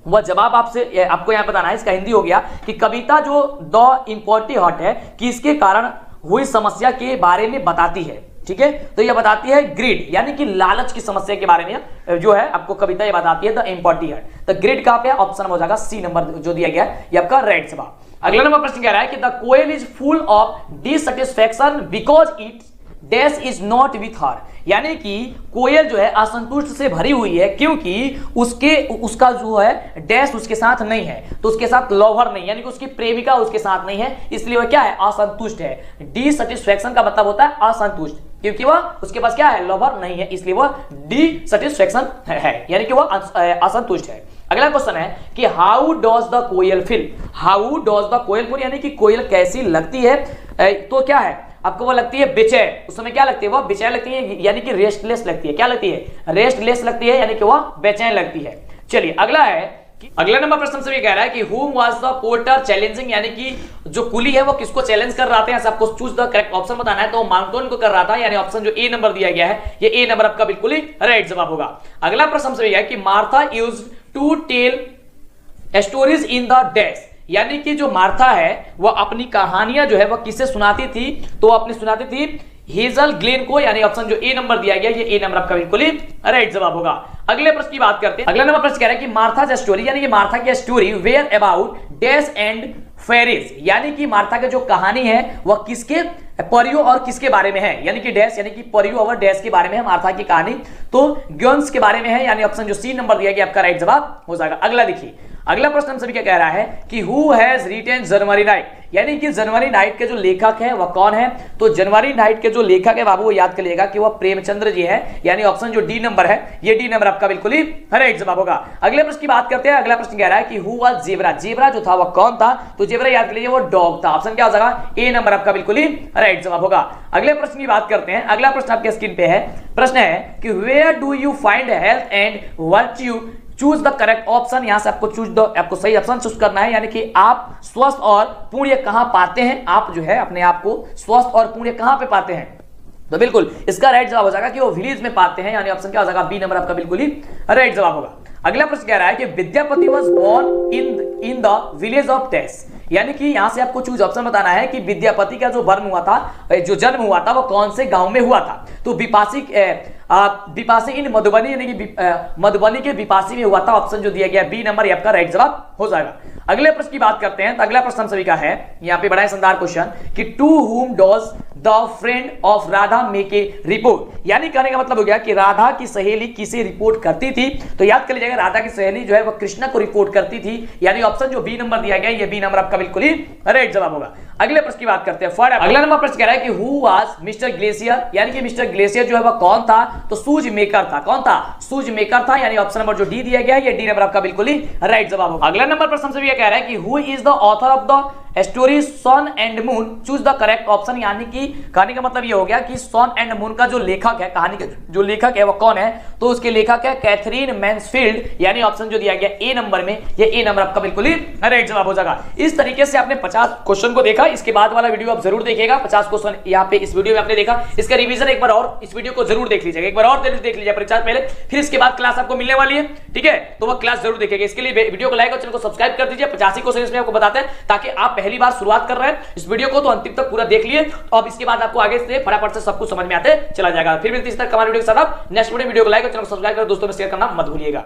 वह जवाब आपको यहां बताना है। इसका हिंदी हो गया कि कविता जो द इम्पोर्टी हार्ट है कि इसके कारण हुई समस्या के बारे में बताती है, ठीक है, तो यह बताती है ग्रीड, यानी कि लालच की समस्या के बारे में जो है आपको कविता ये बताती है द इम्पोर्टी हार्ट। तो ग्रीड कहां पे ऑप्शन हो जाएगा सी नंबर जो दिया गया ये आपका राइट जवाब। अगला नंबर प्रश्न कह रहा है कि the koel is full of dissatisfaction because it dash is not with her, यानी कि कोयल जो है असंतुष्ट से भरी हुई है क्योंकि उसका जो है डैश उसके साथ नहीं है, तो उसके साथ लवर नहीं, यानी कि उसकी प्रेमिका उसके साथ नहीं है, इसलिए वह क्या है असंतुष्ट है। डिससेटिस्फैक्शन का मतलब होता है असंतुष्ट, क्योंकि वह उसके पास क्या है लवर नहीं है, इसलिए वह डिससेटिस्फैक्शन है, यानी कि वह असंतुष्ट है। अगला क्वेश्चन है कि how does the koel feel, how does the koel feel, यानी कि कोयल कैसी लगती है, तो क्या है आपको वो लगती है बेचैन, उस समय क्या लगती है, वो बेचैन लगती है, यानी कि रेस्टलेस लगती है। क्या लगती है, रेस्टलेस लगती है, यानी कि वो बेचैन लगती है। चलिए अगला है, अगला नंबर प्रश्न से भी कह रहा है कि whom was the porter challenging, यानी कि जो कुली है वो किसको चैलेंज कर रहा था, ऐसा आपको चूज द करेक्ट ऑप्शन बताना है, तो माउंटेन को कर रहा था, यानी ऑप्शन जो ए नंबर दिया गया है, ये ए नंबर आपका बिल्कुल ही राइट जवाब होगा। अगला प्रश्न से भी है कि Martha used to tell stories in the dash, यानी कि जो मार्था है वो अपनी कहानियां जो है वो किसे सुनाती थी, तो अपनी सुनाती थी हेजल ग्लेन को, यानी ऑप्शन जो ए नंबर दिया गया, ये ए नंबर आपका बिल्कुल ही राइट जवाब होगा। अगले प्रश्न की बात करते हैं। अगला नंबर प्रश्न कह रहा है कि मार्था स्टोरी, यानी कि मार्था की story were about dash and fairies, यानी कि मार्था की जो कहानी है वह किसके, परियों और किसके बारे में है, यानी कि डैश, यानी कि परियों और डैश के बारे में है मार्था की कहानी, तो ग्योन्स के बारे में है, यानी ऑप्शन जो सी नंबर दिया गया आपका राइट जवाब हो जाएगा। अगला देखिए, अगला प्रश्न हमसे क्या कह रहा है कि who has written January night, यानी कि जनवरी नाइट के जो लेखक है वह कौन है, तो जनवरी नाइट के जो लेखक है बाबू वो याद कर लेगा कि वह प्रेमचंद्र जी है, यानी ऑप्शन जो डी नंबर है, ये डी नंबर आपका बिल्कुल ही राइट जवाब होगा। अगले प्रश्न की बात करते हैं। अगला प्रश्न कह रहा है कि हु वाज जेब्रा, जेब्रा जो था वह कौन था, तो जेब्रा याद कर लीजिए वो डॉग था, ऑप्शन क्या हो जाएगा, ए नंबर आपका बिल्कुल ही राइट जवाब होगा। अगले प्रश्न की बात करते हैं। अगला प्रश्न आपके स्क्रीन पे है, प्रश्न है कि where do you find health and virtue, choose the correct option, यहां से आपको आपको सही ऑप्शन चूज करना है, यानी कि आप स्वस्थ और पुण्य कहां पाते हैं, आप जो है अपने आप को स्वस्थ और पुण्य कहां पे पाते हैं, तो बिल्कुल इसका राइट जवाब हो जाएगा कि वो विलेज में पाते हैं, यानी ऑप्शन क्या हो जाएगा, बी नंबर आपका बिल्कुल ही राइट जवाब होगा। अगला प्रश्न कह रहा है कि Vidyapati was born in the village of dash, यानी कि यहां से आपको चूज ऑप्शन बताना है कि विद्यापति का जो जन्म हुआ था, जो जन्म हुआ था वो कौन से गांव में हुआ था, तो विपासी इन मधुबनी, यानी कि मधुबनी के विपासी में हुआ था, ऑप्शन जो दिया गया बी नंबर ये आपका राइट जवाब हो जाएगा। अगले प्रश्न की बात करते हैं। तो अगला प्रश्न सभी का है, यहाँ पे बड़ा शानदार क्वेश्चन कि to whom does the friend of Radha make a report, यानी कहने का मतलब हो गया कि राधा की सहेली किसे रिपोर्ट करती थी, तो याद कर लीजिएगा राधा की सहेली जो है वो कृष्णा को रिपोर्ट करती थी, यानी ऑप्शन जो बी नंबर दिया गया ये बी नंबर आपका बिल्कुल ही राइट जवाब होगा। अगले प्रश्न की बात करते हैं। अगला नंबर प्रश्न कह रहा है कि हु वाज मिस्टर ग्लेशियर, यानी कि मिस्टर ग्लेशियर जो है वह कौन था, तो सूज मेकर था, कौन था, सूज मेकर था, यानी ऑप्शन नंबर जो डी दिया गया है ये डी नंबर आपका बिल्कुल ही राइट जवाब होगा। अगला नंबर प्रश्न से भी कह रहा है कि who is the author of the story sun and moon, choose the correct option, यानी कि कहानी का मतलब ये हो गया कि सन एंड मून का जो लेखक है, कहानी का जो लेखक है वो कौन है, तो उसके लेखक है कैथरीन मैन्सफील्ड, यानी ऑप्शन जो दिया गया ए नंबर में, ये ए नंबर आपका बिल्कुल ही राइट जवाब हो जाएगा। इस तरीके से आपने 50 क्वेश्चन को देखा, इसके बाद वाला वीडियो आप जरूर देखिएगा, 50 क्वेश्चन यहाँ पे इस वीडियो में आपने देखा, इसका रिवीजन एक बार और इस वीडियो को जरूर देख लीजिएगा, एक बार और देख लीजिए परीक्षा पहले, फिर इसके बाद क्लास आपको मिलने वाली है, ठीक है, तो वह क्लास जरूर देखिएगा। इसके लिए वीडियो को लाइक और चैनल को सब्सक्राइब कर दीजिए। 85 क्वेश्चन इसमें आपको बताते हैं, ताकि आप पहली बार शुरुआत कर रहे हैं इस वीडियो को तो अंतिम तक पूरा देख लिए, तो अब इसके बाद आपको आगे से फटाफट से सब कुछ समझ में आते चला जाएगा। फिर मिलती है इस तरह कमाल वीडियो के साथ, आप नेक्स्ट वीडियो को लाइक और चैनल को सब्सक्राइब कर दोस्तों में शेयर करना मत भूलिएगा।